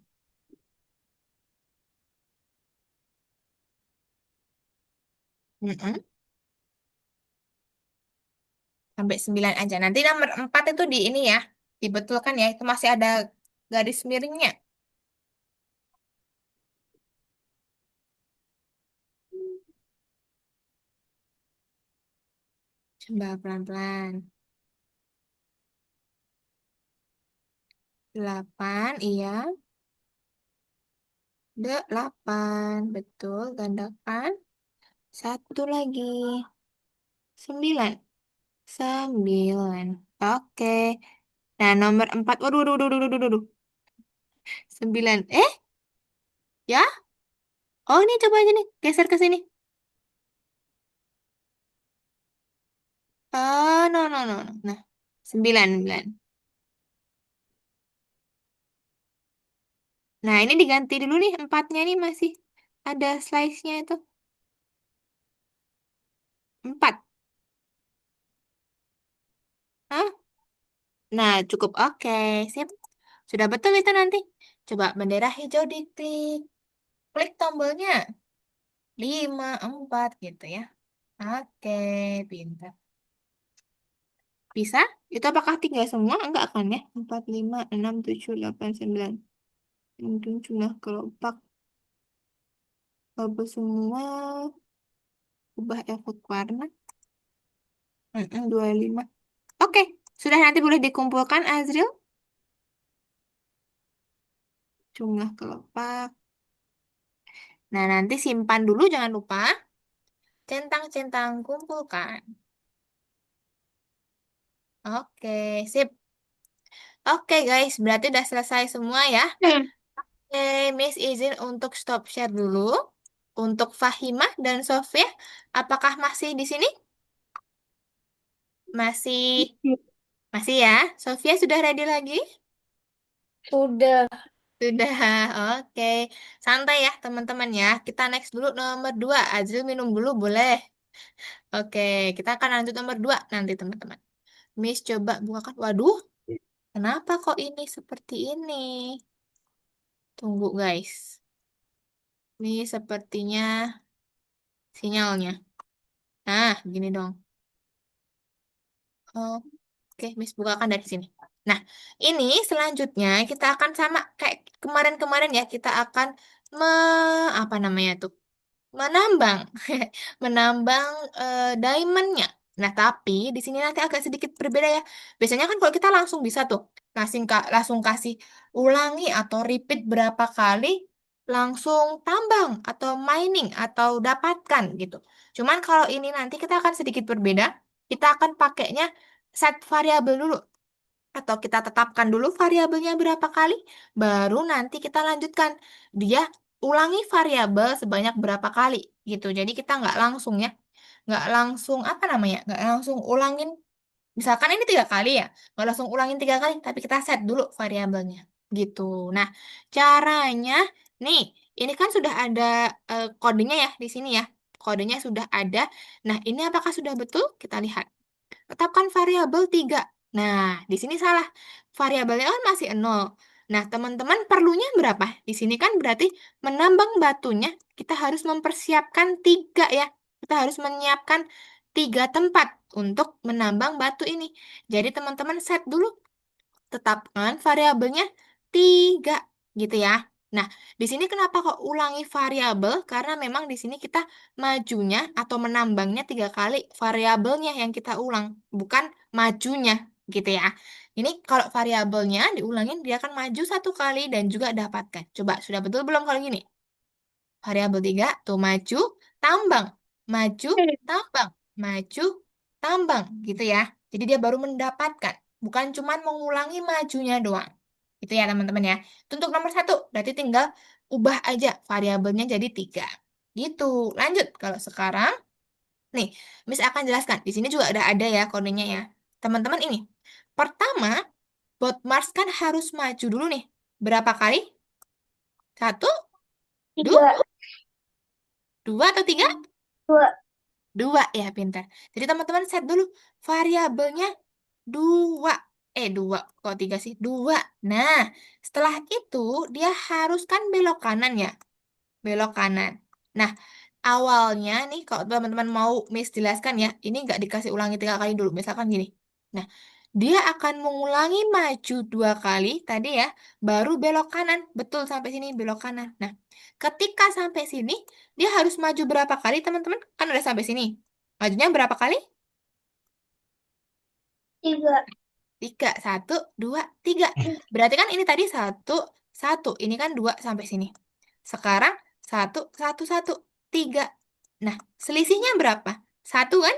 mm-mm. Sampai 9 aja. Nanti nomor 4 itu di ini ya. Dibetulkan ya. Itu masih ada garis miringnya. Coba pelan-pelan. 8, iya. 8, betul. Gandakan. Satu lagi. 9. 9. Oke. Nah, nomor 4. Waduh, waduh, waduh, waduh, waduh, waduh. 9. Ya? Oh, ini coba aja nih. Geser ke sini. No, no, no, no. Nah, 9, 9. Nah, ini diganti dulu nih. Empatnya nih masih ada slice-nya itu. 4. Hah? Nah, cukup oke. Sip. Sudah betul itu nanti. Coba bendera hijau diklik. Klik tombolnya. 5, 4 gitu ya. Oke, pintar. Bisa? Itu apakah 3 semua? Enggak kan ya? 4, 5, 6, 7, 8, 9. Mungkin jumlah kelopak. Kalau semua. Ubah efek warna. 25. Oke. Sudah nanti boleh dikumpulkan, Azril. Jumlah kelopak. Nah, nanti simpan dulu, jangan lupa. Centang-centang, kumpulkan. Oke, sip. Oke, guys. Berarti udah selesai semua ya. Hmm. Oke, Miss izin untuk stop share dulu. Untuk Fahimah dan Sofia, apakah masih di sini? Masih, masih ya. Sofia sudah ready lagi? Sudah. Sudah, oke. Santai ya teman-teman ya. Kita next dulu nomor 2. Azril minum dulu boleh. Oke, kita akan lanjut nomor 2 nanti teman-teman. Miss coba bukakan. Waduh, kenapa kok ini seperti ini? Tunggu guys. Ini sepertinya sinyalnya. Nah, gini dong. Oke, Miss bukakan dari sini. Nah, ini selanjutnya kita akan sama kayak kemarin-kemarin ya. Kita akan apa namanya tuh? Menambang. Menambang diamondnya. Nah, tapi di sini nanti agak sedikit berbeda ya. Biasanya kan kalau kita langsung bisa tuh langsung kasih ulangi atau repeat berapa kali, langsung tambang atau mining atau dapatkan gitu. Cuman kalau ini nanti kita akan sedikit berbeda. Kita akan pakainya set variabel dulu atau kita tetapkan dulu variabelnya berapa kali, baru nanti kita lanjutkan. Dia ulangi variabel sebanyak berapa kali gitu. Jadi kita nggak langsung apa namanya, nggak langsung ulangin. Misalkan ini 3 kali ya, nggak langsung ulangin 3 kali, tapi kita set dulu variabelnya gitu. Nah, caranya nih, ini kan sudah ada kodenya ya di sini ya. Kodenya sudah ada. Nah, ini apakah sudah betul? Kita lihat. Tetapkan variabel 3. Nah, di sini salah. Variabelnya kan masih 0. Nah, teman-teman perlunya berapa? Di sini kan berarti menambang batunya, kita harus mempersiapkan 3 ya. Kita harus menyiapkan 3 tempat untuk menambang batu ini. Jadi, teman-teman set dulu tetapkan variabelnya 3 gitu ya. Nah, di sini kenapa kok ulangi variabel? Karena memang di sini kita majunya atau menambangnya 3 kali variabelnya yang kita ulang, bukan majunya gitu ya. Ini kalau variabelnya diulangin dia akan maju 1 kali dan juga dapatkan. Coba sudah betul belum kalau gini? Variabel 3 tuh maju, tambang, maju, tambang, maju, tambang gitu ya. Jadi dia baru mendapatkan, bukan cuma mengulangi majunya doang. Gitu ya teman-teman ya. Itu untuk nomor 1, berarti tinggal ubah aja variabelnya jadi 3. Gitu. Lanjut. Kalau sekarang, nih, Miss akan jelaskan. Di sini juga ada ya kodenya ya. Teman-teman ini, pertama, bot Mars kan harus maju dulu nih. Berapa kali? Satu, dua, Tiga. dua atau tiga? Dua. Dua ya, pintar. Jadi teman-teman set dulu variabelnya dua. Dua. Kok tiga sih? Dua. Nah, setelah itu dia harus kan belok kanan ya. Belok kanan. Nah, awalnya nih kalau teman-teman mau Miss jelaskan ya, ini nggak dikasih ulangi 3 kali dulu. Misalkan gini. Nah, dia akan mengulangi maju 2 kali tadi ya, baru belok kanan. Betul sampai sini belok kanan. Nah, ketika sampai sini, dia harus maju berapa kali teman-teman? Kan udah sampai sini. Majunya berapa kali? Tiga. 3, 1, 2, 3. Berarti kan ini tadi satu, satu. Ini kan 2 sampai sini. Sekarang satu, satu, satu, 3. Nah, selisihnya berapa? Satu kan?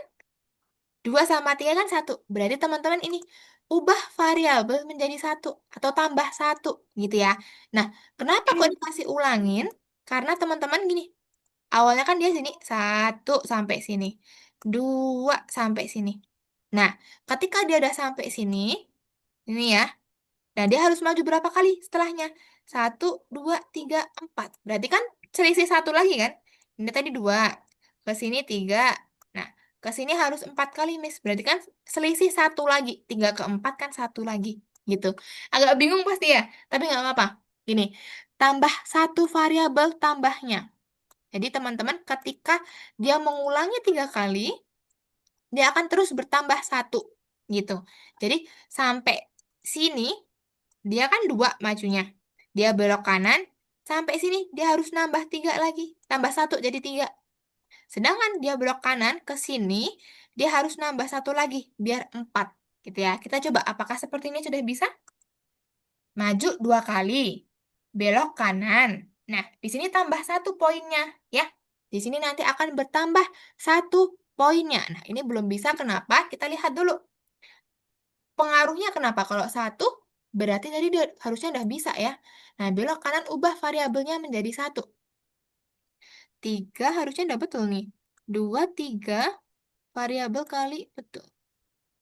2 sama 3 kan satu. Berarti teman-teman ini ubah variabel menjadi satu atau tambah satu gitu ya. Nah, kenapa kok dikasih ulangin? Karena teman-teman gini, awalnya kan dia sini 1 sampai sini, 2 sampai sini. Nah, ketika dia udah sampai sini, ini ya. Nah, dia harus maju berapa kali setelahnya? 1, 2, 3, 4. Berarti kan selisih satu lagi kan? Ini tadi 2. Ke sini 3. Nah, ke sini harus 4 kali, Miss. Berarti kan selisih satu lagi. 3 ke 4 kan satu lagi. Gitu. Agak bingung pasti ya. Tapi nggak apa-apa. Gini, tambah satu variabel tambahnya. Jadi teman-teman ketika dia mengulangi 3 kali, dia akan terus bertambah satu. Gitu. Jadi sampai sini dia kan 2 majunya. Dia belok kanan, sampai sini dia harus nambah 3 lagi. Tambah satu jadi 3. Sedangkan dia belok kanan ke sini, dia harus nambah satu lagi, biar 4. Gitu ya. Kita coba, apakah seperti ini sudah bisa? Maju 2 kali, belok kanan. Nah, di sini tambah satu poinnya, ya. Di sini nanti akan bertambah satu poinnya. Nah, ini belum bisa, kenapa? Kita lihat dulu. Pengaruhnya kenapa? Kalau satu, berarti tadi dia harusnya udah bisa ya. Nah, belok kanan ubah variabelnya menjadi satu. 3 harusnya udah betul nih. 2, 3, variabel kali betul.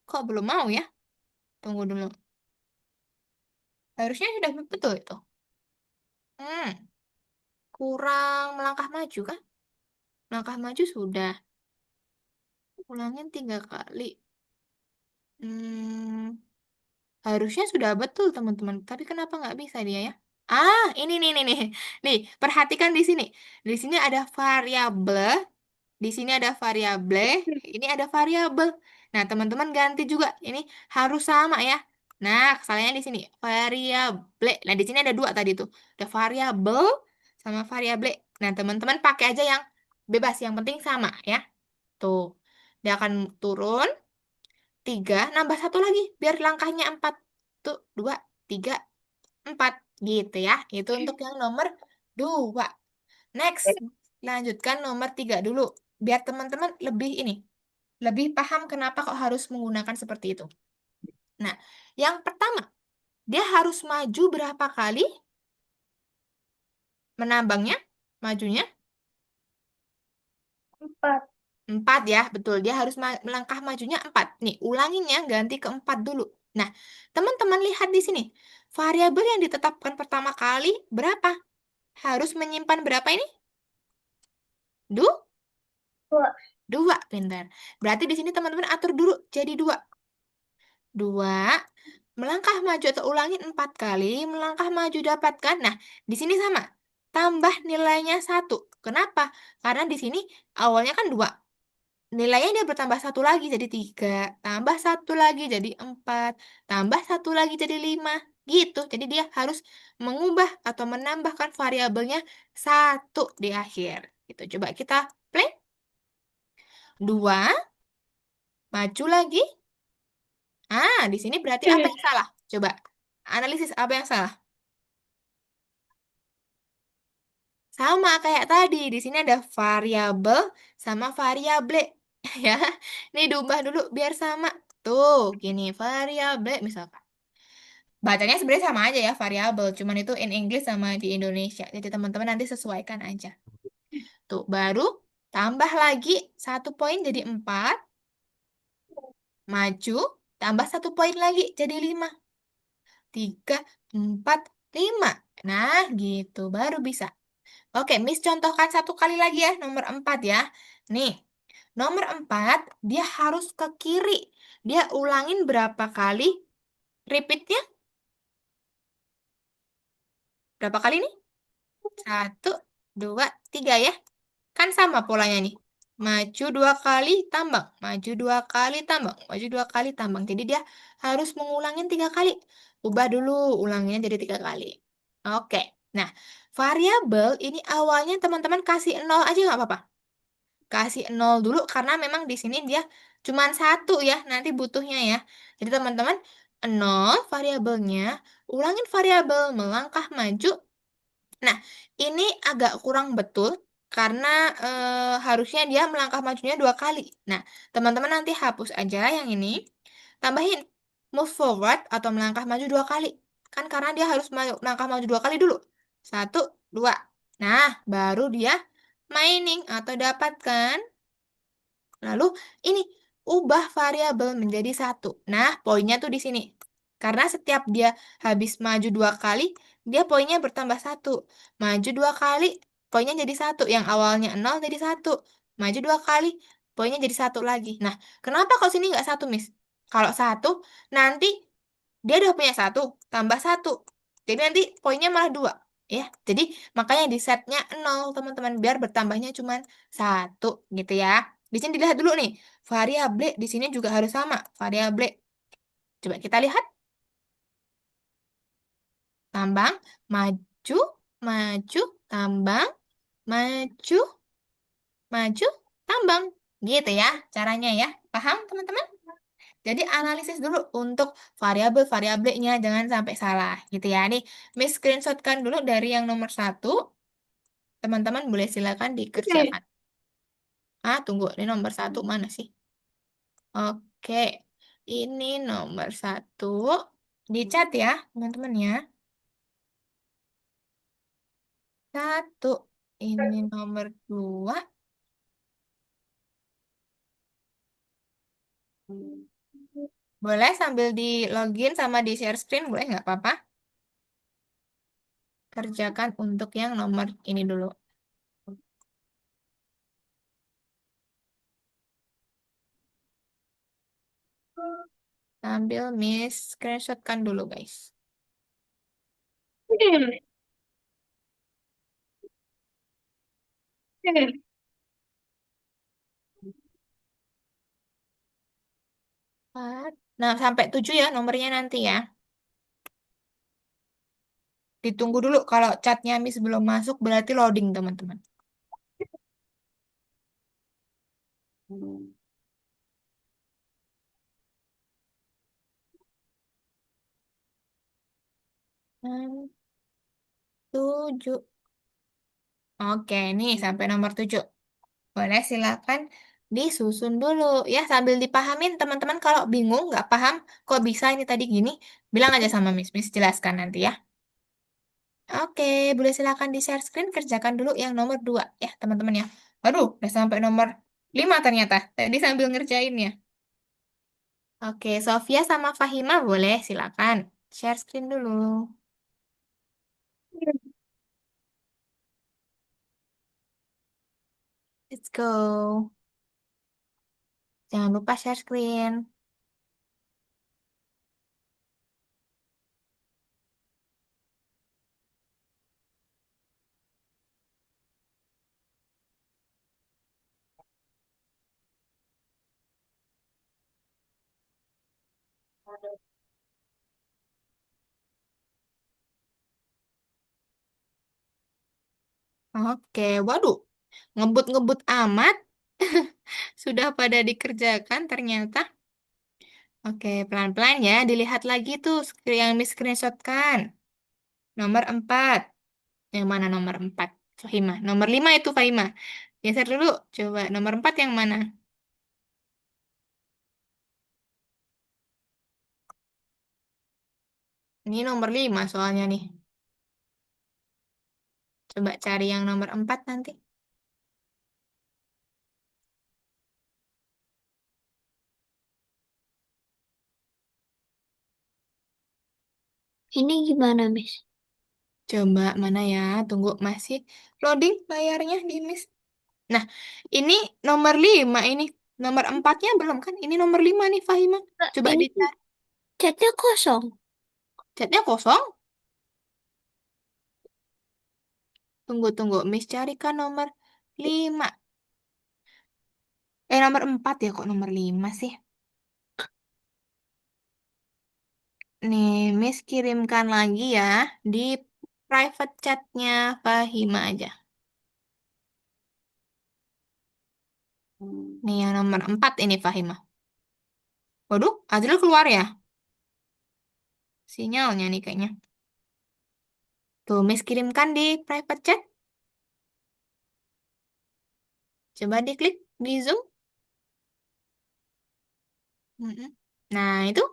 Kok belum mau ya? Tunggu dulu. Harusnya sudah betul itu. Hmm, kurang melangkah maju kan? Melangkah maju sudah. Ulangin 3 kali. Hmm, harusnya sudah betul teman-teman. Tapi kenapa nggak bisa dia ya? Ini nih, nih, nih. Nih, perhatikan di sini. Di sini ada variabel. Di sini ada variabel, ini ada variabel. Nah, teman-teman ganti juga. Ini harus sama ya. Nah, kesalahannya di sini. Variabel. Nah, di sini ada 2 tadi tuh. Ada variabel sama variabel. Nah, teman-teman pakai aja yang bebas. Yang penting sama ya. Tuh. Dia akan turun, 3, nambah satu lagi, biar langkahnya 4. Tuh, 2, 3, 4. Gitu ya. Itu untuk yang nomor 2. Next, lanjutkan nomor 3 dulu. Biar teman-teman lebih ini, lebih paham kenapa kok harus menggunakan seperti itu. Nah, yang pertama, dia harus maju berapa kali menambangnya? Majunya Empat. 4 ya, betul. Dia harus melangkah majunya 4. Nih, ulanginnya ganti ke 4 dulu. Nah, teman-teman lihat di sini. Variabel yang ditetapkan pertama kali berapa? Harus menyimpan berapa ini? Du? Dua. 2, pintar. Berarti di sini teman-teman atur dulu jadi 2. 2, melangkah maju atau ulangin 4 kali, melangkah maju dapatkan. Nah, di sini sama. Tambah nilainya 1. Kenapa? Karena di sini awalnya kan 2. Nilainya dia bertambah 1 lagi jadi 3. Tambah 1 lagi jadi 4. Tambah 1 lagi jadi 5. Gitu. Jadi dia harus mengubah atau menambahkan variabelnya 1 di akhir. Gitu. Coba kita play. 2, maju lagi. Di sini berarti apa yang salah? Coba analisis apa yang salah? Sama kayak tadi, di sini ada variabel sama variable. Ya, ini diubah dulu biar sama. Tuh, gini, variabel misalkan. Bacanya sebenarnya sama aja ya, variabel. Cuman itu in English sama di Indonesia. Jadi teman-teman nanti sesuaikan aja. Tuh, baru tambah lagi 1 poin jadi 4. Maju, tambah 1 poin lagi jadi 5. 3, 4, 5. Nah, gitu. Baru bisa. Oke, Miss contohkan 1 kali lagi ya, nomor 4 ya. Nih, nomor 4, dia harus ke kiri. Dia ulangin berapa kali repeatnya? Berapa kali nih? 1, 2, 3 ya. Kan sama polanya nih. Maju 2 kali, tambang. Maju 2 kali, tambang. Maju 2 kali, tambang. Jadi dia harus mengulangin 3 kali. Ubah dulu, ulanginnya jadi 3 kali. Oke. Nah, variabel ini awalnya teman-teman kasih 0 aja nggak apa-apa. Kasih 0 dulu karena memang di sini dia cuma 1 ya, nanti butuhnya ya. Jadi teman-teman, 0 variabelnya, ulangin variabel melangkah maju. Nah, ini agak kurang betul karena harusnya dia melangkah majunya 2 kali. Nah, teman-teman nanti hapus aja yang ini, tambahin move forward atau melangkah maju 2 kali. Kan karena dia harus melangkah maju 2 kali dulu. 1, 2. Nah, baru dia mining atau dapatkan. Lalu ini ubah variabel menjadi 1. Nah, poinnya tuh di sini. Karena setiap dia habis maju 2 kali, dia poinnya bertambah 1. Maju 2 kali, poinnya jadi 1. Yang awalnya 0 jadi 1. Maju 2 kali, poinnya jadi 1 lagi. Nah, kenapa kalau sini nggak 1, Miss? Kalau 1, nanti dia udah punya 1, tambah 1. Jadi nanti poinnya malah 2. Ya, jadi makanya di setnya 0, teman-teman. Biar bertambahnya cuma 1, gitu ya. Di sini dilihat dulu nih. Variable di sini juga harus sama. Variable. Coba kita lihat. Tambang, maju, maju, tambang, maju, maju, tambang. Gitu ya caranya ya. Paham, teman-teman? Jadi analisis dulu untuk variabel-variabelnya, jangan sampai salah gitu ya. Nih, Miss screenshotkan dulu dari yang nomor 1. Teman-teman boleh silakan dikerjakan. Tunggu, ini nomor 1 mana sih? Oke, ini nomor 1. Dicat ya, teman-teman ya. 1. Ini nomor 2. Boleh sambil di login sama di share screen, boleh nggak apa-apa? Kerjakan untuk yang nomor ini dulu. Sambil Miss screenshotkan dulu, guys. Nah, sampai 7 ya nomornya nanti ya. Ditunggu dulu kalau chatnya Miss belum masuk berarti loading, teman-teman. enam, tujuh. Oke, nih sampai nomor 7. Boleh silakan disusun dulu. Ya, sambil dipahamin teman-teman kalau bingung, nggak paham, kok bisa ini tadi gini, bilang aja sama Miss. Miss jelaskan nanti ya. Oke, boleh silakan di share screen, kerjakan dulu yang nomor 2 ya teman-teman ya. Waduh, udah sampai nomor 5 ternyata. Tadi sambil ngerjain ya. Oke, Sofia sama Fahima boleh silakan. Share screen dulu. Let's go. Jangan lupa share screen. Oke, waduh. Ngebut-ngebut amat. Sudah pada dikerjakan ternyata. Oke, pelan-pelan ya. Dilihat lagi tuh yang Miss screenshotkan. Nomor 4. Yang mana nomor 4? Fahima. Nomor 5 itu Fahima. Geser dulu. Coba nomor 4 yang mana? Ini nomor 5 soalnya nih. Coba cari yang nomor 4 nanti. Ini gimana, Miss? Coba mana ya? Tunggu masih loading layarnya di Miss. Nah, ini nomor 5 ini. Nomor 4-nya belum kan? Ini nomor 5 nih Fahima. Kak, Coba ini dicari. chatnya kosong. Chatnya kosong. Tunggu. Miss carikan nomor 5. Nomor 4 ya kok nomor 5 sih? Nih, Miss kirimkan lagi ya di private chatnya Fahima aja. Nih yang nomor 4 ini Fahima. Waduh, Azril keluar ya? Sinyalnya nih kayaknya. Tuh, Miss kirimkan di private chat. Coba diklik di Zoom. Mm-mm. Nah, itu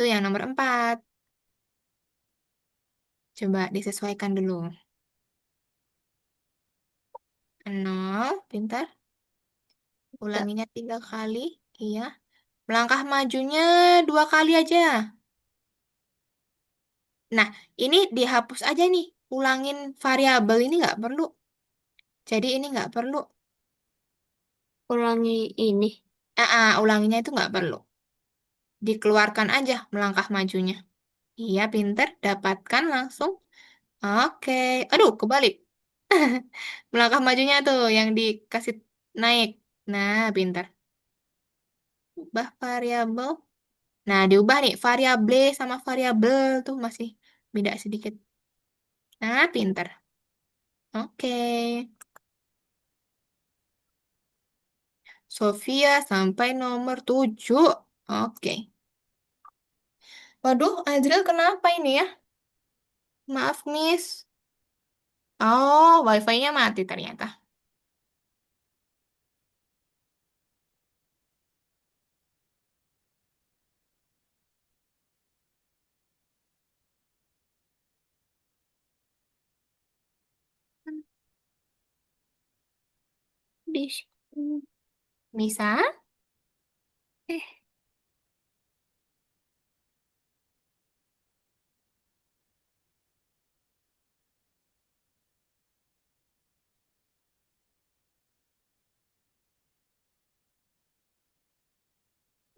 yang nomor 4. Coba disesuaikan dulu. 0, pintar. Kak, Ulanginya 3 kali. Iya. Melangkah majunya 2 kali aja. Nah, ini dihapus aja nih. Ulangin variabel ini nggak perlu. Jadi ini nggak perlu. ulangi ini. Ulanginya itu nggak perlu. Dikeluarkan aja melangkah majunya. Iya, pinter. Dapatkan langsung. Oke. Aduh, kebalik. Melangkah majunya tuh yang dikasih naik. Nah, pinter. Ubah variabel. Nah, diubah nih. Variable sama variabel tuh masih beda sedikit. Nah, pinter. Oke. Sofia sampai nomor 7. Oke. Waduh, Azril kenapa ini ya? Maaf, Miss. Oh, wifi-nya mati ternyata. Di sini. Bisa? Eh,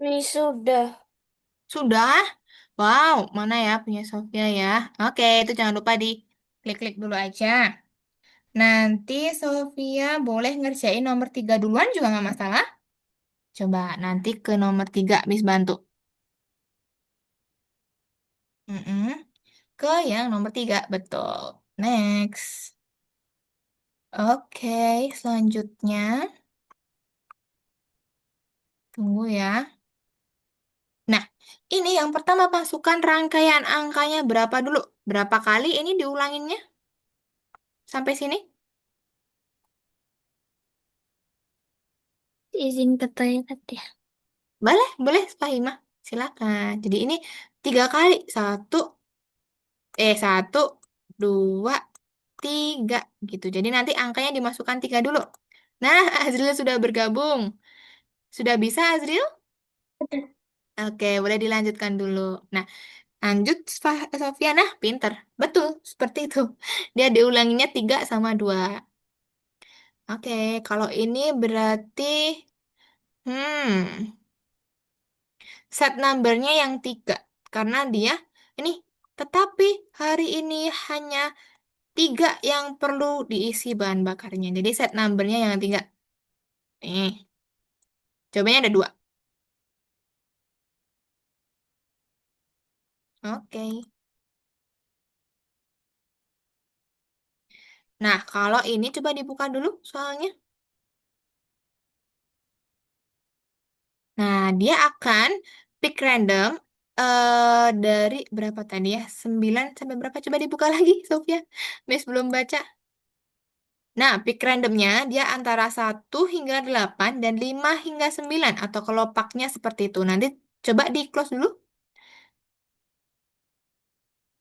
ini sudah. Sudah? Wow, mana ya punya Sofia ya? Oke, itu jangan lupa di klik-klik dulu aja. Nanti Sofia boleh ngerjain nomor 3 duluan juga nggak masalah. Coba nanti ke nomor 3, Miss bantu. Mm-mm. Ke yang nomor 3, betul. Next. Oke, selanjutnya. Tunggu ya. Nah, Ini yang pertama masukkan rangkaian angkanya berapa dulu? Berapa kali ini diulanginnya sampai sini? Izin ke toilet ya. Boleh, boleh, Fahimah. Silakan. Jadi ini 3 kali. Satu, dua, tiga, gitu. Jadi nanti angkanya dimasukkan 3 dulu. Nah, Azril sudah bergabung. Sudah bisa, Azril? Udah. Oke, boleh dilanjutkan dulu. Nah, lanjut, Sofia. Nah, pinter. Betul, seperti itu. Dia diulanginya 3 sama 2. Oke, kalau ini berarti, hmm, set numbernya yang 3. Karena dia, ini, tetapi hari ini hanya 3 yang perlu diisi bahan bakarnya. Jadi set numbernya yang 3. Jawabannya ada 2. Oke. Nah, kalau ini coba dibuka dulu soalnya. Nah, dia akan pick random dari berapa tadi ya? 9 sampai berapa? Coba dibuka lagi, Sofia. Miss belum baca. Nah, pick randomnya dia antara 1 hingga 8 dan 5 hingga 9. Atau kelopaknya seperti itu. Nanti coba di close dulu.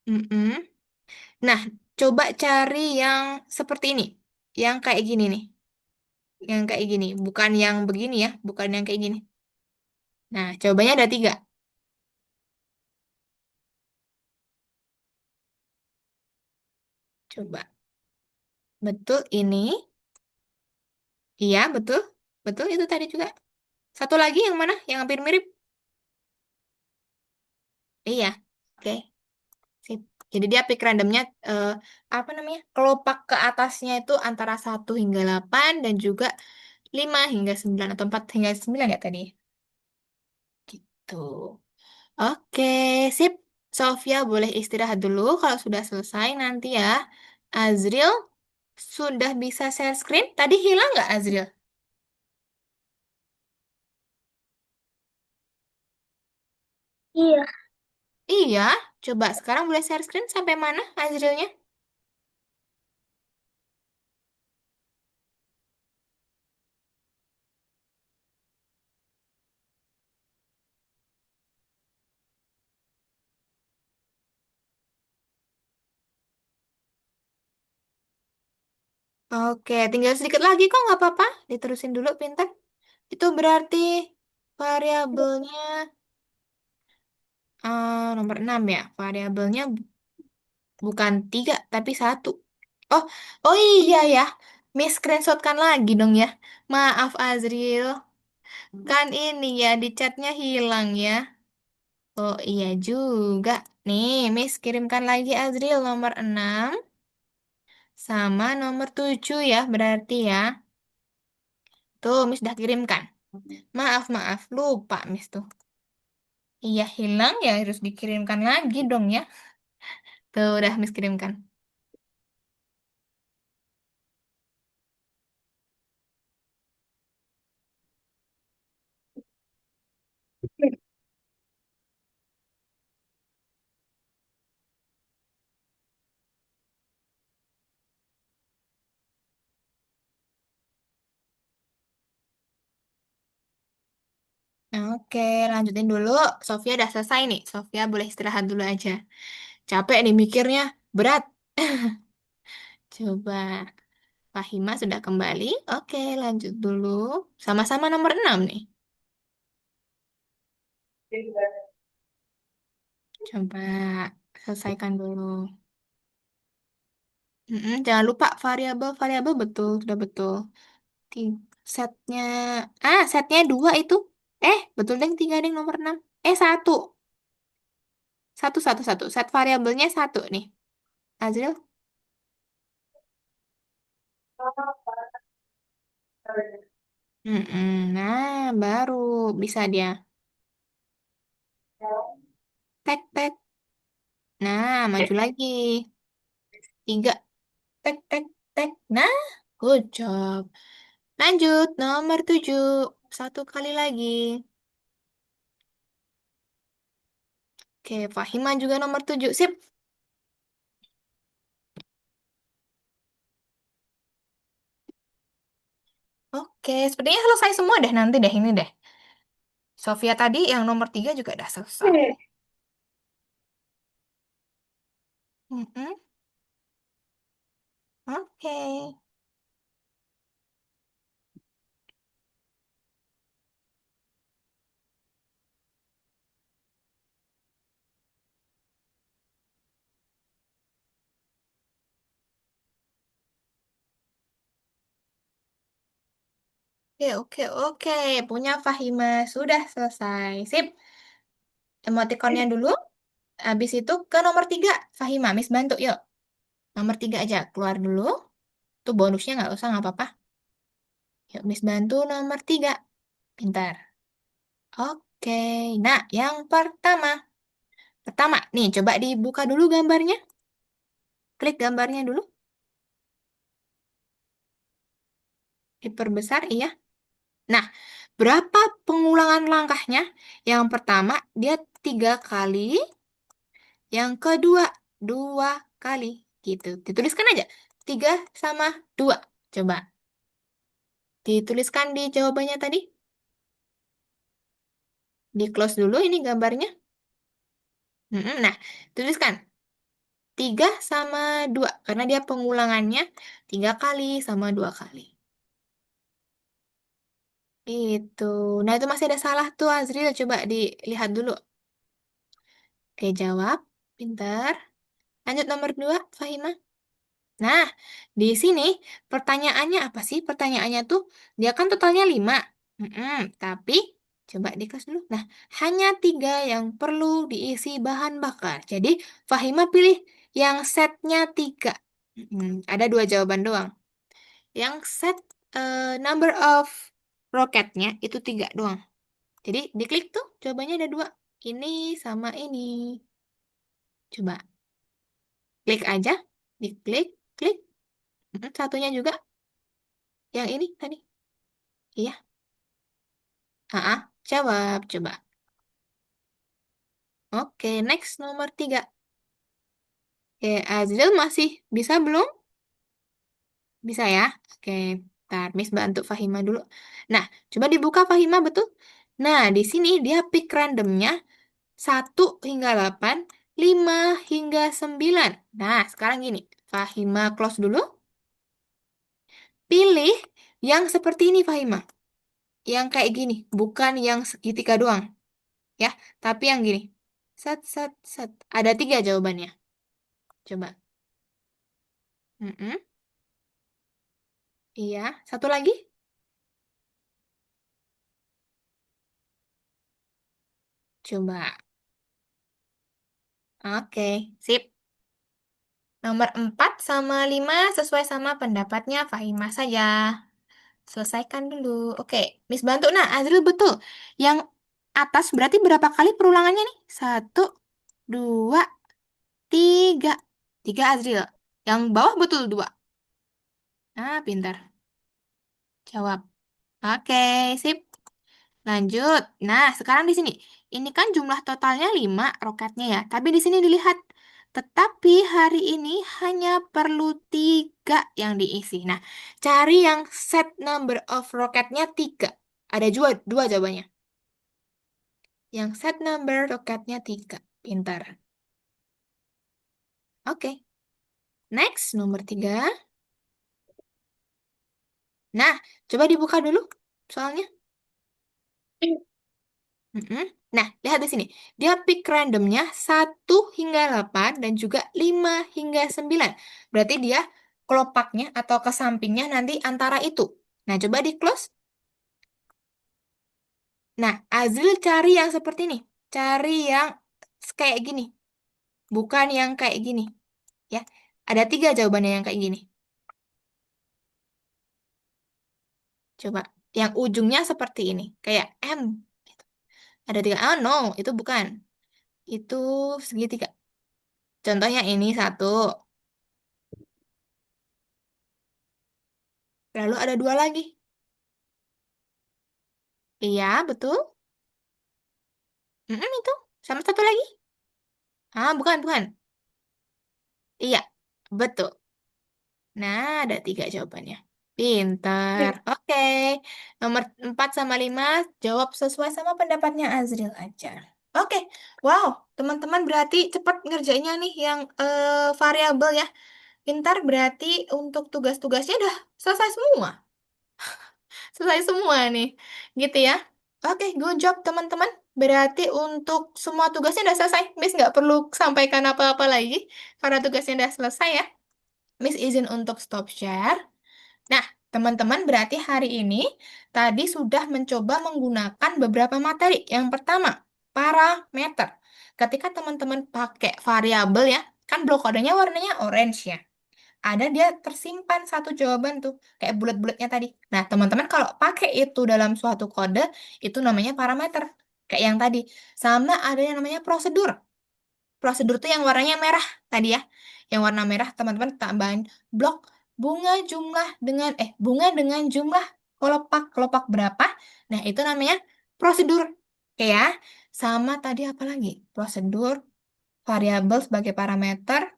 Mm-mm. Nah, coba cari yang seperti ini. Yang kayak gini nih. Yang kayak gini. Bukan yang begini ya. Bukan yang kayak gini. Nah, jawabannya ada 3. Coba. Betul ini. Iya, betul. Betul itu tadi juga. Satu lagi yang mana? Yang hampir mirip? Iya. Oke, sip. Jadi dia pick randomnya eh, apa namanya? Kelopak ke atasnya itu antara 1 hingga 8 dan juga 5 hingga 9 atau 4 hingga 9 ya tadi. Gitu. Oke, sip. Sofia boleh istirahat dulu kalau sudah selesai nanti ya. Azril sudah bisa share screen? Tadi hilang nggak Azril? Iya. Iya, coba sekarang boleh share screen sampai mana Azrilnya? Oke, tinggal sedikit lagi kok nggak apa-apa. Diterusin dulu pintar. Itu berarti variabelnya nomor 6 ya. Variabelnya bukan 3 tapi 1. Oh, oh iya ya. Miss screenshotkan lagi dong ya. Maaf Azril. Kan ini ya di chatnya hilang ya. Oh iya juga. Nih, Miss kirimkan lagi Azril nomor 6 sama nomor 7 ya berarti ya. Tuh, Miss udah kirimkan. Maaf, maaf. Lupa, Miss tuh. Iya, hilang ya harus dikirimkan lagi dong ya. Tuh, udah Miss kirimkan. Oke, lanjutin dulu. Sofia udah selesai nih. Sofia boleh istirahat dulu aja. Capek nih mikirnya. Berat. Coba. Fahima sudah kembali. Oke, lanjut dulu. Sama-sama nomor 6 nih. Coba selesaikan dulu. Jangan lupa variabel-variabel betul, sudah betul. Ti- Setnya, setnya 2 itu. Betul deh 3 deh nomor 6. Satu. Satu, satu, satu. Set variabelnya 1 nih. Azril? Nah, baru bisa dia. Tek, tek. Nah, maju lagi. 3. Tek, tek, tek. Nah, good job. Lanjut, nomor 7. Satu kali lagi. Oke, Fahima juga nomor 7. Sip. Oke, sepertinya selesai semua deh nanti deh ini deh. Sofia tadi yang nomor 3 juga udah selesai. Mm-mm. Oke. Oke, oke, oke. Punya Fahima sudah selesai. Sip. Emotikonnya dulu. Habis itu ke nomor 3. Fahima, Miss bantu yuk. Nomor 3 aja. Keluar dulu. Tuh bonusnya nggak usah, nggak apa-apa. Yuk, Miss bantu nomor 3. Pintar. Oke. Nah, yang pertama. Pertama, nih coba dibuka dulu gambarnya. Klik gambarnya dulu. Diperbesar, iya. Nah, berapa pengulangan langkahnya? Yang pertama, dia 3 kali. Yang kedua, 2 kali. Gitu. Dituliskan aja. 3 sama 2. Coba. Dituliskan di jawabannya tadi. Di close dulu ini gambarnya. Nah, tuliskan 3 sama 2. Karena dia pengulangannya 3 kali sama 2 kali. Itu. Nah, itu masih ada salah tuh, Azril. Coba dilihat dulu. Oke, jawab. Pintar. Lanjut nomor 2, Fahima. Nah, di sini pertanyaannya apa sih? Pertanyaannya tuh, dia kan totalnya 5. Tapi, coba dikelas dulu. Nah, hanya 3 yang perlu diisi bahan bakar. Jadi, Fahima pilih yang setnya 3. Ada 2 jawaban doang. Yang set number of roketnya itu 3 doang. Jadi, diklik tuh, jawabannya ada 2. Ini sama ini. Coba, klik aja. Diklik, klik. Satunya juga. Yang ini tadi. Iya. Jawab coba. Oke, next nomor 3. Oke, Azril masih bisa belum? Bisa ya? Oke, ntar Miss bantu Fahima dulu. Nah, coba dibuka Fahima betul. Nah, di sini dia pick randomnya 1 hingga 8, 5 hingga 9. Nah, sekarang gini. Fahima close dulu. Pilih yang seperti ini Fahima. Yang kayak gini. Bukan yang segitiga doang. Ya, tapi yang gini. Set, set, set. Ada 3 jawabannya. Coba. Mm-mm. Iya, satu lagi. Coba. Oke, sip. Nomor 4 sama 5 sesuai sama pendapatnya Fahima saja. Selesaikan dulu. Oke, Miss bantu. Nah, Azril betul. Yang atas berarti berapa kali perulangannya nih? 1, 2, 3. 3 Azril. Yang bawah betul 2. Ah, pintar. Jawab. Oke, sip. Lanjut. Nah, sekarang di sini. Ini kan jumlah totalnya 5 roketnya ya. Tapi di sini dilihat. Tetapi hari ini hanya perlu 3 yang diisi. Nah, cari yang set number of roketnya 3. Ada dua jawabannya. Yang set number roketnya 3. Pintar. Oke. Next, nomor 3. Nah, coba dibuka dulu soalnya. Mm-mm. Nah, lihat di sini. Dia pick randomnya 1 hingga 8 dan juga 5 hingga 9. Berarti dia kelopaknya atau ke sampingnya nanti antara itu. Nah, coba di close. Nah, Azril cari yang seperti ini. Cari yang kayak gini. Bukan yang kayak gini. Ya, ada 3 jawabannya yang kayak gini. Coba. Yang ujungnya seperti ini. Kayak M. Ada 3. Oh, no. Itu bukan. Itu segitiga. Contohnya ini satu. Lalu ada 2 lagi. Iya, betul. Itu. Sama satu lagi. Ah, bukan, bukan. Iya, betul. Nah, ada tiga jawabannya. Pinter. Ya. Oke. Nomor 4 sama 5 jawab sesuai sama pendapatnya Azril aja. Oke. Wow, teman-teman berarti cepat ngerjainnya nih yang variabel ya. Pintar berarti untuk tugas-tugasnya udah selesai semua. Selesai semua nih. Gitu ya. Oke, good job teman-teman. Berarti untuk semua tugasnya udah selesai. Miss nggak perlu sampaikan apa-apa lagi. Karena tugasnya udah selesai ya. Miss izin untuk stop share. Nah, teman-teman berarti hari ini tadi sudah mencoba menggunakan beberapa materi. Yang pertama, parameter. Ketika teman-teman pakai variabel ya, kan blok kodenya warnanya orange ya. Ada dia tersimpan satu jawaban tuh, kayak bulat-bulatnya tadi. Nah, teman-teman kalau pakai itu dalam suatu kode, itu namanya parameter. Kayak yang tadi. Sama ada yang namanya prosedur. Prosedur tuh yang warnanya merah tadi ya. Yang warna merah teman-teman tambahin blok bunga dengan jumlah kelopak berapa. Nah, itu namanya prosedur. Oke ya. Sama tadi apa lagi? Prosedur, variabel sebagai parameter.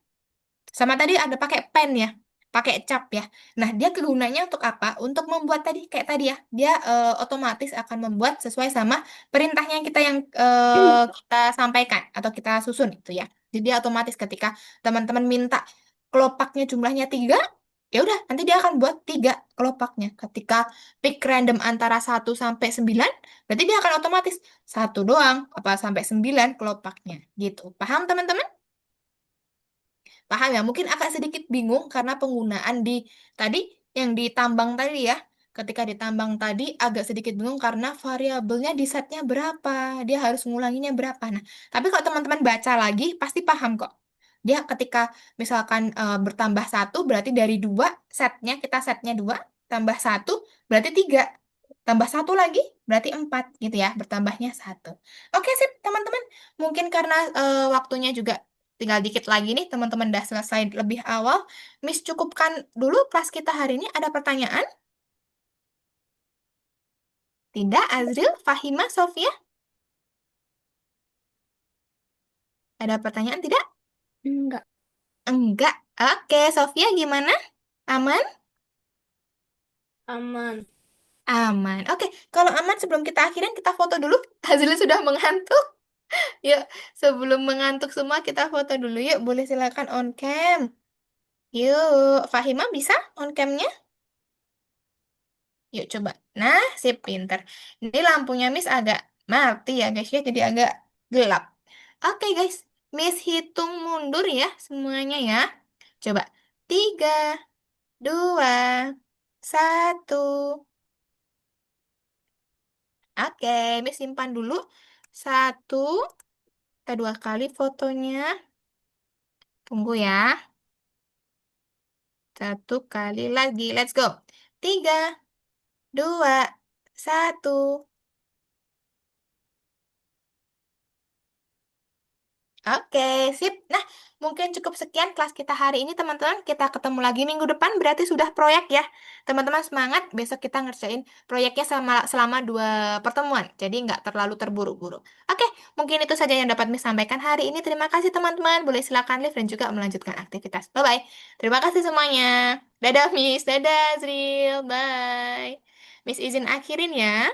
Sama tadi ada pakai pen ya. Pakai cap ya. Nah, dia kegunaannya untuk apa? Untuk membuat tadi kayak tadi ya. Dia otomatis akan membuat sesuai sama perintahnya yang kita sampaikan atau kita susun itu ya. Jadi dia otomatis ketika teman-teman minta kelopaknya jumlahnya 3, ya udah nanti dia akan buat 3 kelopaknya. Ketika pick random antara 1 sampai 9, berarti dia akan otomatis satu doang apa sampai 9 kelopaknya gitu. Paham teman-teman? Paham ya? Mungkin agak sedikit bingung karena penggunaan di tadi yang ditambang tadi ya. Ketika ditambang tadi agak sedikit bingung karena variabelnya di setnya berapa. Dia harus ngulanginya berapa. Nah, tapi kalau teman-teman baca lagi pasti paham kok. Dia ketika misalkan bertambah satu berarti dari dua setnya kita setnya dua tambah satu berarti tiga. Tambah satu lagi berarti empat gitu ya. Bertambahnya satu. Oke sip teman-teman. Mungkin karena waktunya juga tinggal dikit lagi nih, teman-teman udah selesai lebih awal. Miss cukupkan dulu kelas kita hari ini. Ada pertanyaan? Tidak, Azril, Fahima, Sofia? Ada pertanyaan tidak? Enggak. Enggak. Oke, Sofia gimana? Aman? Aman. Aman. Oke, kalau aman sebelum kita akhirin kita foto dulu. Azril sudah mengantuk. Yuk, sebelum mengantuk semua kita foto dulu yuk. Boleh silakan on cam. Yuk, Fahima bisa on camnya? Yuk coba. Nah, sip pinter. Ini lampunya Miss agak mati ya guys ya, jadi agak gelap. Oke guys, Miss hitung mundur ya semuanya ya. Coba. 3, 2, 1. Oke, Miss simpan dulu. Satu, kita dua kali fotonya. Tunggu ya. Satu kali lagi. Let's go. 3, 2, 1. Oke, sip. Nah, mungkin cukup sekian kelas kita hari ini, teman-teman. Kita ketemu lagi minggu depan, berarti sudah proyek ya. Teman-teman semangat, besok kita ngerjain proyeknya selama 2 pertemuan. Jadi nggak terlalu terburu-buru. Oke, mungkin itu saja yang dapat Miss sampaikan hari ini. Terima kasih, teman-teman. Boleh silakan live dan juga melanjutkan aktivitas. Bye-bye. Terima kasih semuanya. Dadah, Miss. Dadah, Zril. Bye. Miss izin akhirin ya.